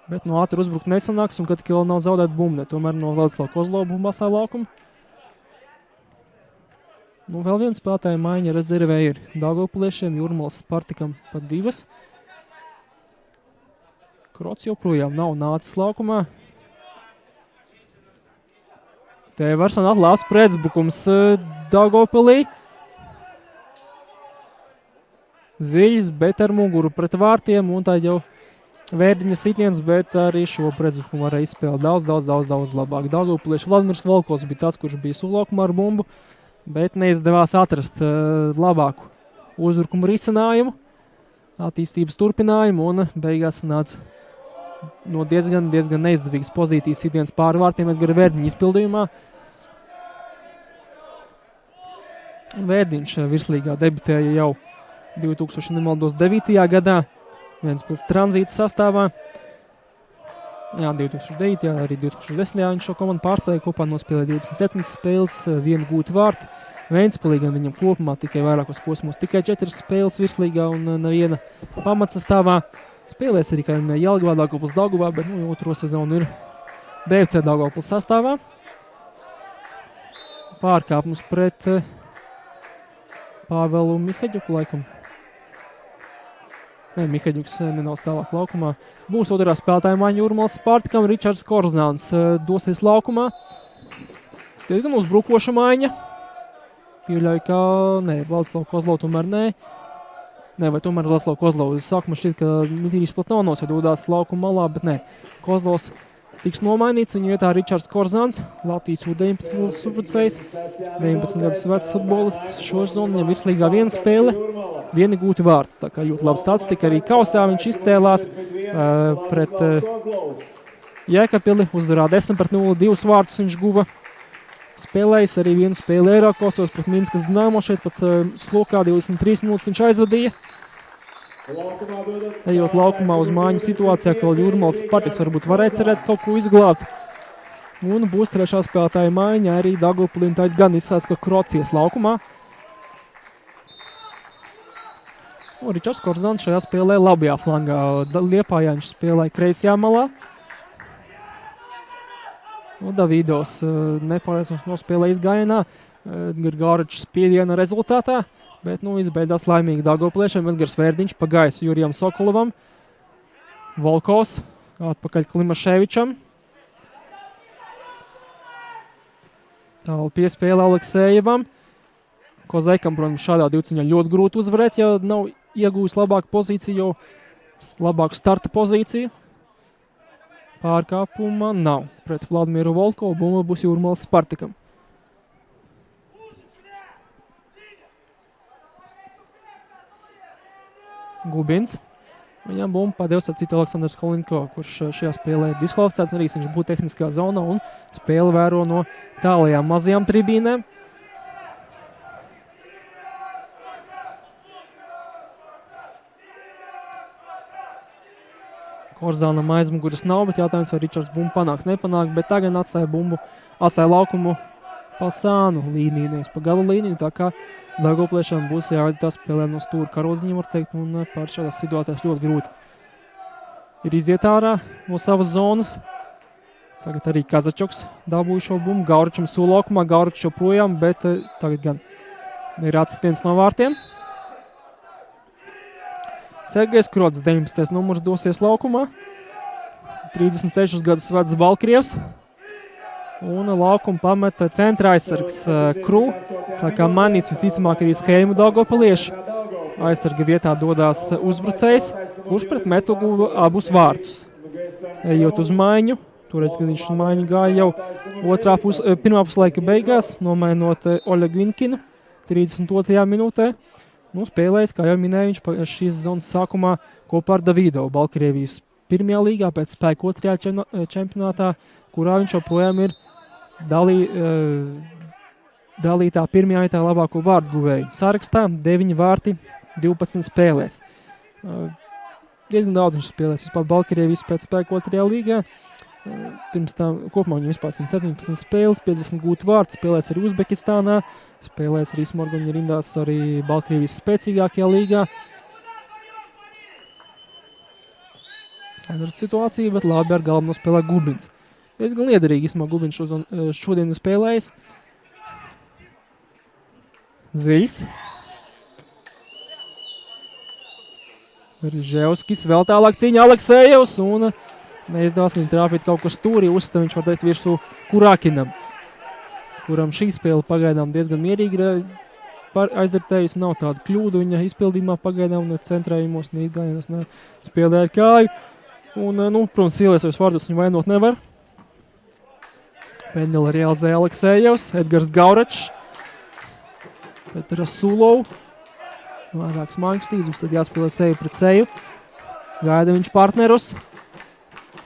Bet ātri uzbrukt nesanāks un kad vēl nav zaudēt bumbu. Tomēr no Vladislava Kozlova bumbasā laukuma. Vēl viens spēlētāja maiņa rezervē ir Daugavpiliešiem, Jūrmalas Spartakam pat 2. Krots joprojām nav nācis laukumā. Te var sanāt labs pretuzbrukums Daugavpilī. Ziļs, bet ar muguru pret vārtiem un tā jau Vērdiņa sitiens, bet arī šo pretuzbrukumu varēja izspēlēt daudz labāk. Daugavpilieši Vladimirs Volkovs bija tas, kurš bija sulaukumā ar bumbu, bet neizdevās atrast labāku uzbrukumu risinājumu, attīstības turpinājumu un beigās nāca no diezgan neizdevīgas pozīcijas sitiens pāri vārtiem Edgara Vērdiņa izpildījumā. Vērdiņš virslīgā debitēja jau 2009. gadā. Ventspils tranzīta sastāvā. Jā, 2009. Arī 2010. viņš šo komandu pārstāja, kopā nospēlēja 27 spēles, 1 gūtu vārtu. Ventspilī gan viņam kopumā tikai vairākos posmos, tikai 4 spēles virslīgā un neviena pamatsastāvā. Spēlēs arī kā Jelgavā, Daugavpils Daugavā, bet otro sezonu ir BFC Daugavpils sastāvā. Pārkāpums pret Pāvelu Mihaģuku laikam. Mihaģuks nenauc tālāk laukumā. Būs otrā spēlētāja maiņa Jūrmalas Spartakam. Ričards Korzāns dosies laukumā. Diezgan uzbrukoša maiņa. Pieļauju, ka Vladislavu Kozlovu tomēr vai tomēr Vladislavu Kozlovu. Sākumā šķiet, ka Mitīrijs Platnonovs dodās laukuma malā, bet Kozlovs tiks nomainīts. Viņu vietā Ričards Korzāns, Latvijas U19 subrucējs, 19 gadus vecs futbolists. Šo sezonu viņam virslīgā 1 spēle, 1 gūti vārti. Tā kā ļoti labi statistika, arī kausā viņš izcēlās pret Jēkabpili, uzvarā 10-0, 2 vārtus viņš guva. Spēlējis arī 1 spēli Eirokausos pret Minskas Dinamo, šeit pat slokā 23 minūtes viņš aizvadīja. Ejot laukumā uz māņu situācijā, ka vēl Jūrmalas Spartaks varbūt varēja cerēt kaut ko izglābt. Un būs trešā spēlētāja maiņa arī Daugavpilī, un tā gan izsāc, ka Krocies laukumā. Ričards Korzāns šajā spēlē labajā flangā. Liepājā viņš spēlēja kreisajā malā. Davidos nepārliecinoši nospēlē izgājienā. Gauričs spiediena rezultātā. Bet izbeidzās laimīgi Daugavpiliešiem. Edgars Vērdiņš pa gaisu Jurijam Sokolovam. Volkovs atpakaļ Klimaševičam. Tālu piespēle Aleksejevam. Kozekam, protams, šādā divciņā ļoti grūti uzvarēt, ja nav iegūs labāku pozīciju, labāku starta pozīciju. Pārkāpuma nav. Pret Vladimiru Volkovu bumba būs Jūrmalas Spartakam. Gubins. Viņam bumbu padevis ar citu Aleksandrs Kolinko, kurš šajā spēlē ir diskvalificēts, arī viņš būtu tehniskā zonā un spēli vēro no tālajām mazajām tribīnēm. Korzānam aizmuguras nav, bet jautājums, vai Ričards bumbu panāks, nepanāk, bet tagad atstāja laukumu pa sānu līniju, nevis pa gala līniju, tā kā Daugavpliešām būs jāvada tā spēlē no stūra karodziņa, var teikt, un pār šādās situācijās ļoti grūti. Ir iziet ārā no savas zonas. Tagad arī Kazačoks dabūja šo bumbu, Gauričam sulaukumā, Gauričs joprojām, bet tagad gan ir atsistiens no vārtiem. Sergejs Krots, 19. numurs, dosies laukumā. 36 gadus vecs Balkrievs. Un laukumu pameta centra aizsargs Kru. Tā kā manīs visticamāk arī schēmu Daugavpilieši. Aizsarga vietā dodās uzbrucējs, kurš pret metu guva abus vārtus. Ejot uz maiņu, toreiz, kad viņš uz maiņu gāja jau pirmā puslaika beigās, nomainot Oļegu Inkinu 32. minūtē. Nu, spēlējis, kā jau minēju, viņš šīs zonas sākumā kopā ar Davido Baltkrievijas pirmajā līgā, pēc spēka otrajā čempionātā, kurā viņš joprojām ir dalītā pirmajā vietā labāko vārdu guvēju. Sarakstā 9 vārti 12 spēlēs. Diezgan daudz viņš spēlēs vispār Baltkrievijas pēc spēka otrajā līgā. Pirms tam kopumā viņam vispār 117 spēles, 50 gūtu vārtu, spēlēs arī Uzbekistānā, spēlēs arī Smorgoņa rindās arī Baltkrievijas spēcīgākajā līgā. Skaidra situācija, bet labi ar galveno spēlē Gubins. Diezgan liederīgi, vismaz Gubins šodien spēlējis. Ziļs. Riževskis, vēl tālāk cīņa Aleksejevs un neizdevās viņam trāpīt kaut kur stūrī, uzstāv viņš var teikt virsū Kurakinam, kuram šī spēle pagaidām diezgan mierīgi aizvērtējusi, nav tāda kļūda viņa izpildījumā pagaidām, ne centrējumos, ne izgājienos, ne spēlē ar kāju. Un, protams, ieliesojos vārdus viņu vainot nevar. Pendeli realizēja Aleksejevs, Edgars Gauračs, Petra Sulov, vairākas mākstīzums, tad jāspēlē seju pret seju. Gaida viņš partnerus.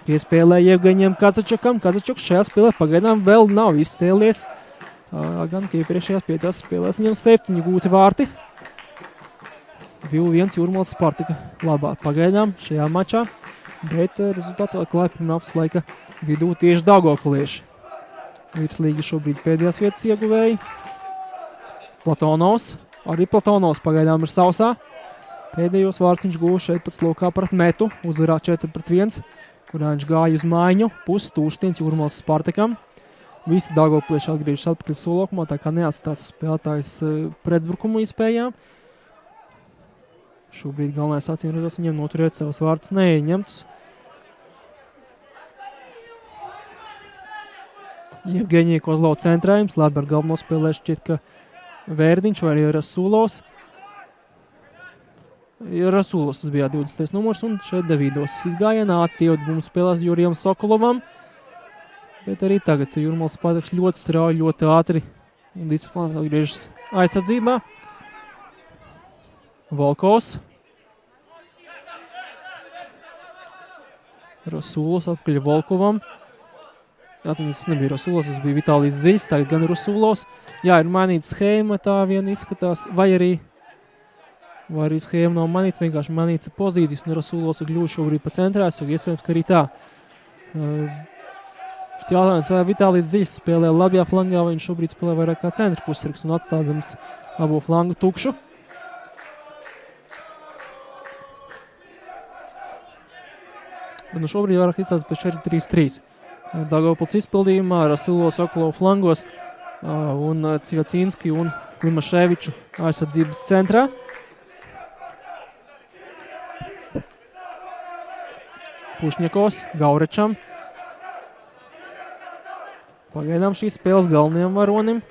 Piespēlē Jevgeņiem Kazačokam. Kazačoks šajā spēlē pagaidām vēl nav izcēlies. Gan, ka iepriekšējās 5 spēlēs viņam 7 gūti vārti. 2-1 Jūrmālas Spartaka labā pagaidām šajā mačā. Bet rezultātu atklāja pirmā puslaika vidū tieši Daugavpilieši. Virslīga šobrīd pēdējās vietas ieguvēji. Platonovs. Arī Platonovs pagaidām ir sausā. Pēdējos vārds viņš guva šeit pēc lokā pret metu. Uzvarā 4-1, kurā viņš gāja uz mājiņu. Pusstūrstiens Jūrmālas Spartakam. Visi Daugavpilieši atgriežas atpakaļ solaukumā, tā kā neatstās spēlētājs pretbrukumu iespējām. Šobrīd galvenais acīm redzot viņiem noturēt savas vārds neieņemtus. Jevgeņija Kozlova centrējums, labi ar galveno spēlē šķiet, ka Vērdiņš vai arī Rasulovs. Rasulovs tas bija 20. numurs un šeit Davidos izgājienā ātri ievada bumbu spēlēs Jurijam Sokolovam. Bet arī tagad Jūrmālas Spartaks ļoti strauji, ļoti ātri un disciplinēti atgriežas aizsardzībā. Volkovs. Rasulovs apkaļ Volkovam. Tas nebija Rasulovs, tas bija Vitālijs Ziļs, tagad gan Rasulovs. Jā, ir mainīta schēma, tā vien izskatās, vai arī schēma nav mainīta, vienkārši mainīta pozīcijas, un Rasulovs ir kļuvuši šobrīd pa centrās, jo iespējams, ka arī tā. Jautājums, vai Vitālijs Ziļs spēlē labajā flangā, vai viņš šobrīd spēlē vairāk kā centra pusargs un atstādams labo flangu tukšu. Bet šobrīd vairāk izstāsts pēc 4-3-3. Daugavpils izpildījumā Rasulovs Sokolov flangos un Civacīnski un Klimaševiču aizsardzības centrā. Pušņakovs Gaurečam. Pagaidām šīs spēles galvenajam varonim.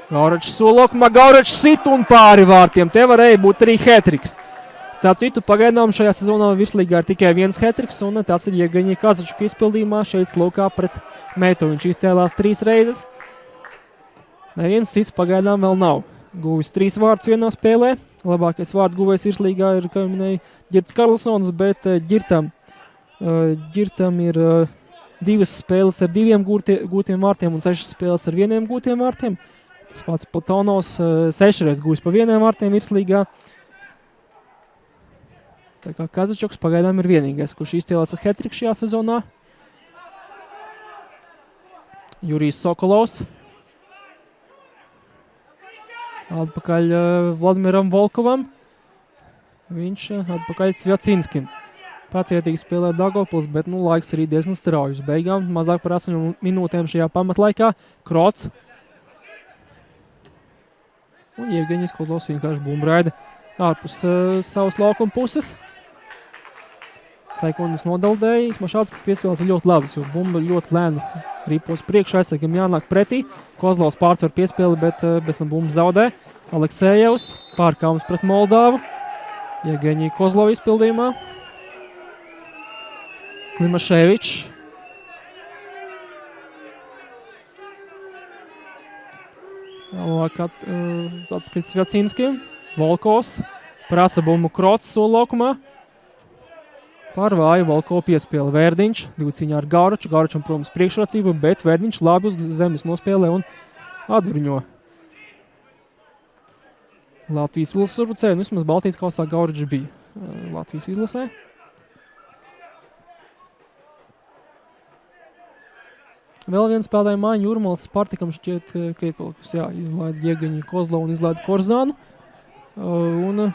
Gaurečs solaukumā, Gaurečs sit un pāri vārtiem. Te varēja būt arī hetriks. Starp citu, pagaidām šajā sezonā virslīgā ir tikai viens hetriks, un tas ir Jevgeņija Kazačuka izpildījumā šeit laukā pret metu. Viņš izcēlās 3 reizes. Neviens cits pagaidām vēl nav guvis 3 vārdus vienā spēlē. labākais vārdu guvējs virslīgā ir, kā jau minēju, Girts Karlsons, bet Girtam ir 2 spēles ar 2 gūtiem vārtiem un 6 spēles ar 1 gūtiem vārtiem. Tas pats Platonovs 6 reiz gūs pa 1 vārtiem virslīgā. Tā kā Kazačoks pagaidām ir vienīgais, kurš izcēlās ar hat-triku šajā sezonā. Jurijs Sokolovs. Atpakaļ Vladimiram Volkovam. Viņš atpakaļ Svjacinskim. Pacietīgi spēlē Daugavpils, bet laiks arī diezgan strauji. Uz beigām mazāk par 8 minūtēm šajā pamatlaikā. Krots. Un Jevgeņijs Kozlovs vienkārši bumbraida ārpus savas laukuma puses. Sekundes nodaldēja. Šāds piespēles ir ļoti labs, jo bumba ļoti lēni rīpos priekšā. Aizsargam jānāk pretī. Kozlovs pārtver piespēli, bet bez tam bumba zaudē. Aleksējevs pārkāpums pret Moldāvu. Jevgeņija Kozlova izpildījumā. Klimaševičs. Atpakaļ Svjacinskim. Volkovs. Prasa bumbu Krots sollaukumā. Par vāju Volkovu piespēli Vērdiņš. 2 cīņā ar Gauraču. Gauračam, protams, priekšrocība, bet Vērdiņš labi uz zemes nospēlē un atbruņo. Latvijas izlases uzbrucēji. Vismaz Baltijas kausā Gauračs bija Latvijas izlasē. Vēl viens spēlētāja māja Jūrmālas Spartakam šķiet, ka ir palikusi, izlaida Jevgeņiju Kozlovu un izlaida Korzānu. Un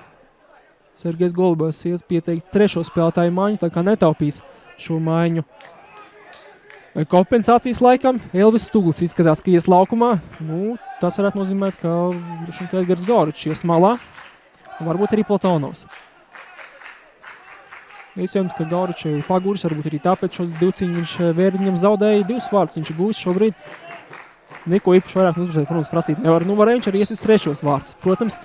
Sergejs Golubovs iet pieteikt 3. spēlētāju māju, tā kā netaupīs šo māju. Kompensācijas laikam Elvis Stugls izskatās, ka ies laukumā. Tas varētu nozīmēt, ka Edgars Gauračs ies malā. Un varbūt arī Platonovs. Iespējams, ka Gauračs ir paguris, varbūt arī tāpēc šos 2 cīņu viņš Vērdiņam zaudēja 2 vārdus. Viņš ir gūjis šobrīd. Neko īpaši vairāk uzbrucēji, protams, prasīt nevar. Varēja viņš arī iesist 3. vārdus. Protams,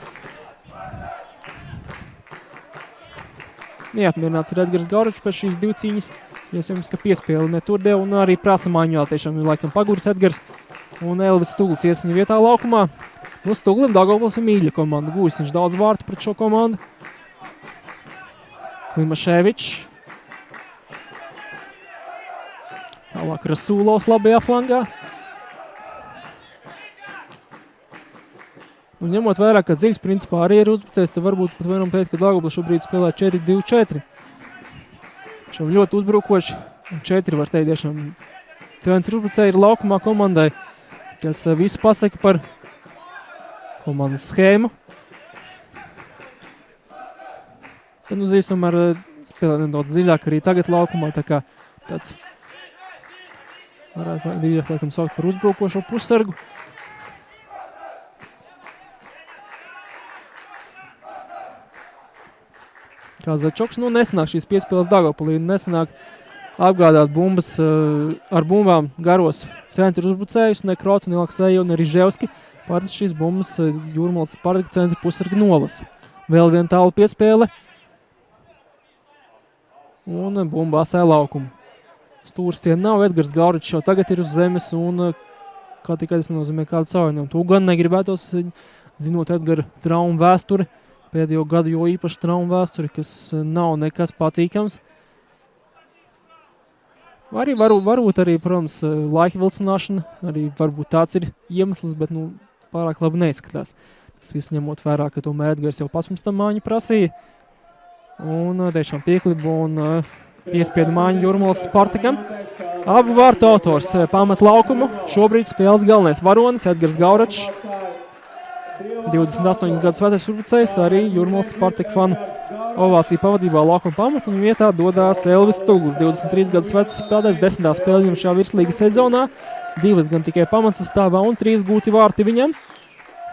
neapmierināts ir Edgars Gauračs pēc šīs 2 cīņas. Iespējams, ka piespēli netur deva un arī prasa māņu vēl tiešām ir laikam paguris Edgars. Un Elvis Stugls ies viņa vietā laukumā. Stuglim Daugavpils ir mīļa komanda. Gūjis viņš daudz vārtu pret šo komandu. Klimaševičs. Tālāk Rasūlovs labajā flangā. Un ņemot vērā, ka Ziļs principā arī ir uzbrucējs, tad varbūt pat varam teikt, ka Daugavpils šobrīd spēlē 4-2-4. Šam ļoti uzbrukoši. 4 var teikt tiešām centru uzbrucēji ir laukumā komandai, kas visu pasaka par komandas schēmu. Tad Ziļs tomēr spēlē nedaudz dziļāk arī tagad laukumā, tā kā tāds varētu drīzāk laikam saukt par uzbrukošo pussargu. Kazačoks, nesanāk šīs piespēles Daugavpilī, nesanāk apgādāt bumbas ar bumbām garos centru uzbrucējus, ne Krotu, ne Aleksēju, ne Riževski. Pārēc šīs bumbas Jūrmālas Spartaka centra pussargi nolasa. Vēl viena tālu piespēle. Un bumba asē laukumu. Stūrs tie nav, Edgars Gauračs jau tagad ir uz zemes un kā tikai tas nenozīmē kādu savainojumu. To gan negribētos, zinot Edgara traumu vēsturi, pēdējo gadu jo īpaši traumu vēsturi, kas nav nekas patīkams. Arī varbūt arī, protams, laika vilcināšana, arī varbūt tāds ir iemesls, bet pārāk labi neizskatās. Tas viss ņemot vērā, ka tomēr Edgars jau pats mums tam māņu prasīja. Un tiešām pieklibu un piespiedu māņu Jūrmālas Spartakam. Abu vārtu autors pamat laukumu. Šobrīd spēles galvenais varonis Edgars Gauračs. 28 gadus vecais uzbrucējs, arī Jūrmālas Spartaka fanu ovāciju pavadībā laukuma pamatu. Un vietā dodās Elvis Stugls, 23 gadus vecs spēlētājs, 10. spēle viņam šajā virslīgas sezonā. 2 gan tikai pamatsastāvā un 3 gūti vārti viņam.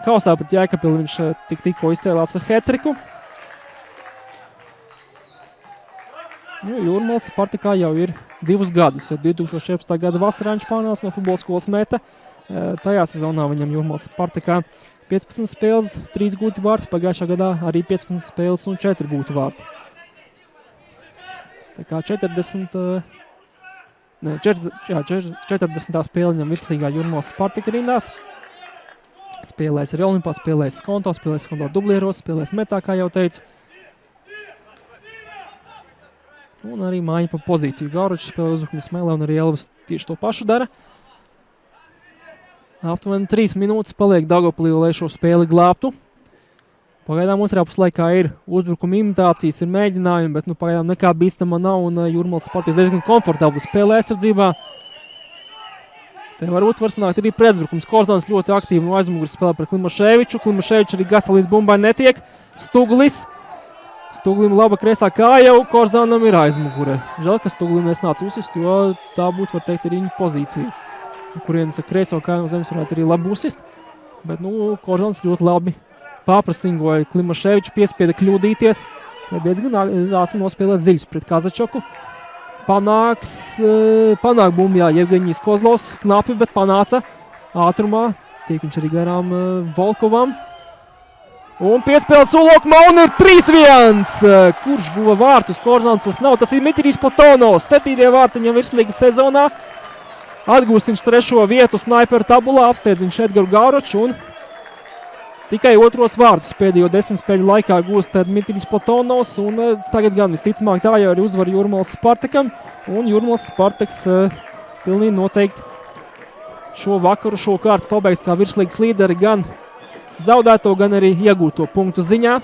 Kausā pret Jēkabili viņš tikko izcēlās ar hat-triku. Jūrmālas Spartakā jau ir 2 gadus. 2017. gada vasarā viņš pārnāca no futbola skolas Meta. Tajā sezonā viņam Jūrmālas Spartakā 15 spēles, 3 gūti vārti. Pagājušā gadā arī 15 spēles un 4 gūti vārti. Tā kā 40. spēle viņam virslīgā Jūrmālas Spartaka rindās. Spēlēs arī Olimpā, spēlēs Skonto dublieros, spēlēs metā, kā jau teicu. Un arī māja pa pozīciju. Gauručs spēlē uzbrukuma Smēlē un arī Elvis tieši to pašu dara. Aptuveni 3 minūtes paliek Daugavpilī, lai šo spēli glābtu. Pagaidām otrā puslaikā ir uzbrukuma imitācijas, ir mēģinājumi, bet pagaidām nekā bīstama nav un Jūrmālas Spartaks diezgan komfortabli spēlē aizsardzībā. Te varbūt var sanākt arī pretbrukums. Korzans ļoti aktīvi no aizmugures spēlē pret Klimaševiču. Klimaševičs arī gasa līdz bumbai netiek. Stuglim laba kreisā kāja, Korzanam ir aizmugure. Žēl, ka Stuglim nesnāca uzsist, jo tā būtu, var teikt, arī viņa pozīcija. Kurienes ar kreiso kāju no zemes varētu arī labi uzsist. Bet, Korzans ļoti labi pārprasingoja Klimaševiču, piespieda kļūdīties. Diezgan ātri nospēlēt dziļus pret Kazačoku. Panāk bumbjā Jevgeņijs Kozlovs, knapi, bet panāca ātrumā. Tiek viņš arī garām Volkovam. Un piespēle Sulokumā un ir 3-1. Kurš guva vārtus? Korzans tas nav, tas ir Mitrijs Platonovs. 7. vārti viņam virslīgas sezonā. Atgūst viņš 3. vietu snaiperu tabulā, apsteidz viņš Edgaru Gauruču un tikai 2. vārtus pēdējo 10 spēļu laikā gūst Dmitrijs Platonovs, un tagad gan visticamāk tā jau ir uzvara Jūrmālas Spartakam, un Jūrmālas Spartaks pilnīgi noteikti šo vakaru, šo kārtu pabeigs kā virslīgas līderi gan zaudēto, gan arī iegūto punktu ziņā.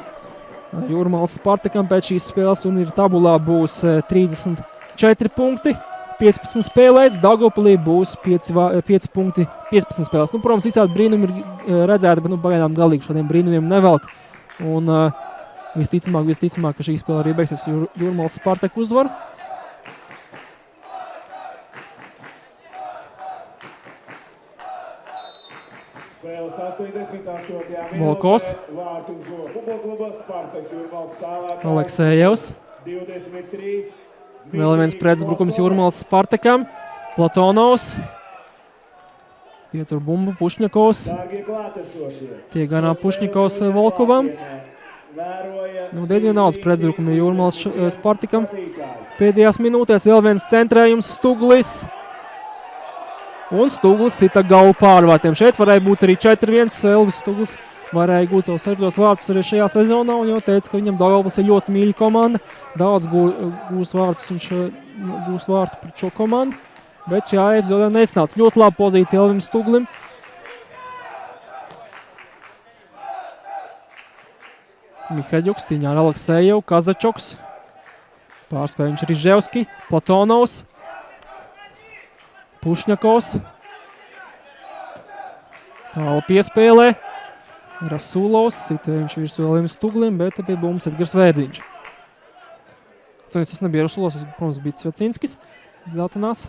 Jūrmālas Spartakam pēc šīs spēles un ir tabulā būs 34 punkti. 15 spēlēs, Daugavpilī būs 5 punkti 15 spēlēs. Protams, visādi brīnumi ir redzēti, bet pagaidām galīgi šādiem brīnumiem nevelk. Un visticamāk, ka šī spēle arī beigsies Jūrmālas Spartaku uzvaru. Volkovs. Aleksejevs. Vēl viens pretuzbrukums Jūrmālas Spartakam. Platonovs. Pietur bumbu Pušņakovs. Tiek ganā Pušņakovs Volkovam. Diezgan daudz pretuzbrukumi Jūrmālas Spartakam. Pēdējās minūtēs vēl viens centrējums Stuglis. Un Stuglis sita galvu pārvārtiem. Šeit varēja būt arī 4-1. Elvis Stuglis varēja gūt savus 6 vārtus arī šajā sezonā, un jau teica, ka viņam Daugavpils ir ļoti mīļa komanda. Daudz gūst vārtus, viņš gūst vārtu pret šo komandu, bet šajā epizodē nesnāca. Ļoti laba pozīcija Elvim Stuglim. Mihaļuks cīņā ar Aleksejevu, Kazačoks. Pārspēja viņš arī Ževski, Platonovs, Pušņakovs. Tālu piespēlē. Rasulovs, sita viņš virsū Elvim Stuglim, bet pie bumbas Edgars Vērdiņš. Tas nebija Rasulovs, tas, protams, bija Svecinskis, zeltenās.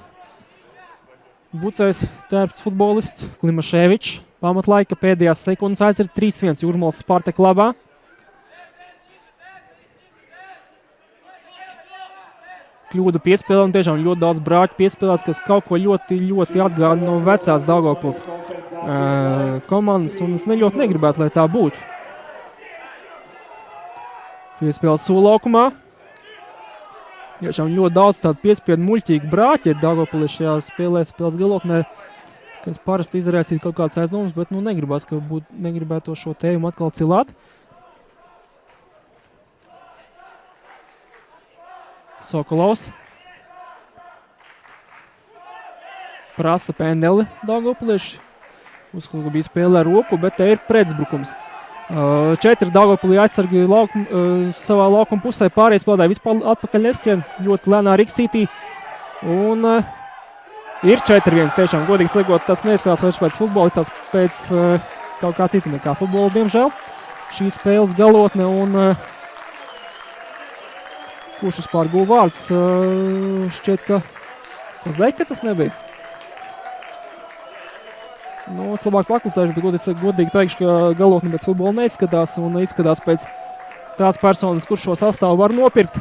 Bucējs tērpts futbolists, Klimaševičs. Pamatlaika pēdējās sekundes aiz ir 3-1 Jūrmālas Spartak labā. Kļūda piespēlē un tiešām ļoti daudz brāķu piespēlēts, kas kaut ko ļoti atgāda no vecās Daugavpils komandas, un es ļoti negribētu, lai tā būtu. Piespēle Sulokumā. Tiešām ļoti daudz tādu piespiedu muļķīgu brāķi ir Daugavpilī šajā spēles galotnē, kas parasti izraisīja kaut kāds aizdomas, bet negribās, ka negribētu šo tējumu atkal cilāt. Sokolovs. Prasa pendeli Daugavpilieši. Uzskatu, ka bija spēlē ar roku, bet te ir pretuzbrukums. 4 Daugavpilī aizsargi savā laukuma pusē, pārējais spēlētāji vispār atpakaļ neskrien, ļoti lēnā riksītī. Un ir 4-1, tiešām godīgi sakot, tas neizskatās vairs pēc futbolistās, pēc kaut kā cita nekā futbola, diemžēl. Šī spēles galotne un kurš vispār guva vārds, šķiet, ka Kozeka tas nebija. Es labāk paklusēšu, bet godīgi teikšu, ka galotni pēc futbola neizskatās un izskatās pēc tās personas, kurš šo sastāvu var nopirkt.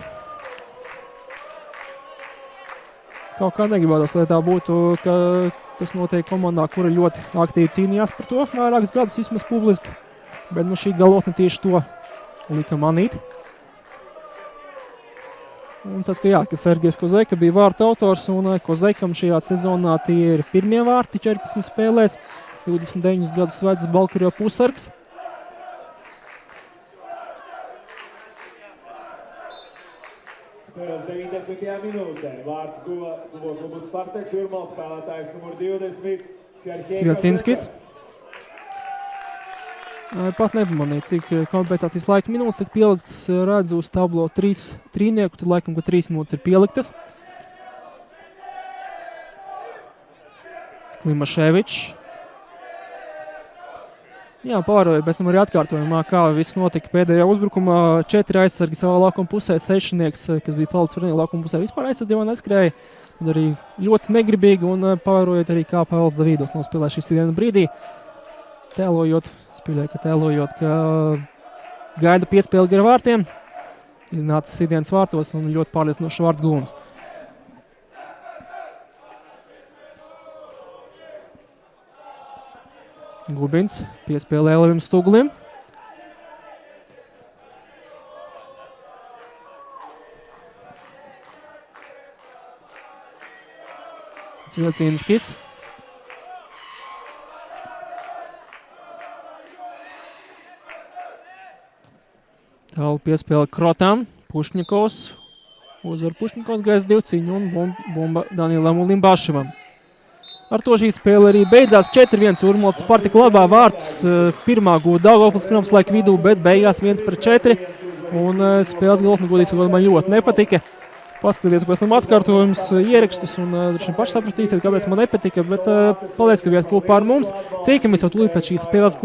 Kaut kā negribētos, lai tā būtu, ka tas notiek komandā, kura ļoti aktīvi cīnījās par to vairākus gadus vismaz publiski. Bet šī galotne tieši to lika manīt. Un tas, ka Sergejs Kozeka bija vārtu autors, un Kozekam šajā sezonā tie ir pirmie vārti 14 spēlēs. 29 gadus vecs Balkario pussargs. Spēles 90. minūtē. Vārds guva klubu Spartaks Jūrmāls spēlētājs numur 20. Sviacinskis. Pat nepamanīja, cik kompensācijas laika minūtes tik pieliktas. Redzu uz tablo 3 trīnieku, tad laikam, ka 3 minūtes ir pieliktas. Klimaševičs. Jā, pārējo, bez tam arī atkārtojumā, kā viss notika pēdējā uzbrukumā. 4 aizsargi savā laukuma pusē, 6-nieks, kas bija palicis pretējā laukuma pusē, vispār aizsardzībā neskrēja. Un arī ļoti negribīgi un pārējot arī kā Pāvils Davīdos nospēlē šī sitiena brīdī. Tēlojot, ka gaida piespēli gar vārtiem. Ir nācis sitienas vārtos un ļoti pārliecinošs vārtu gūms. Gubins piespēlē Elvim Stuglim. Sviacinskis. Tālu piespēle Krotam. Pušņikovs. Uzvar Pušņikovs gaisa 2 cīņu un bumba Danielam Limbaševam. Ar to šī spēle arī beidzās 4-1. Jūrmāls Spartak labā vārtus. Pirmā gūda Daugavpils pirms laika vidū, bet beigās 1-4. Un spēles galotni godīgi man ļoti nepatika. Paskatieties pēc tam atkārtojums ierakstus un droši vien paši sapratīsiet, kāpēc man nepatika, bet paldies, ka bijāt kopā ar mums. Tiekamies jau tūlīt pēc šīs spēles.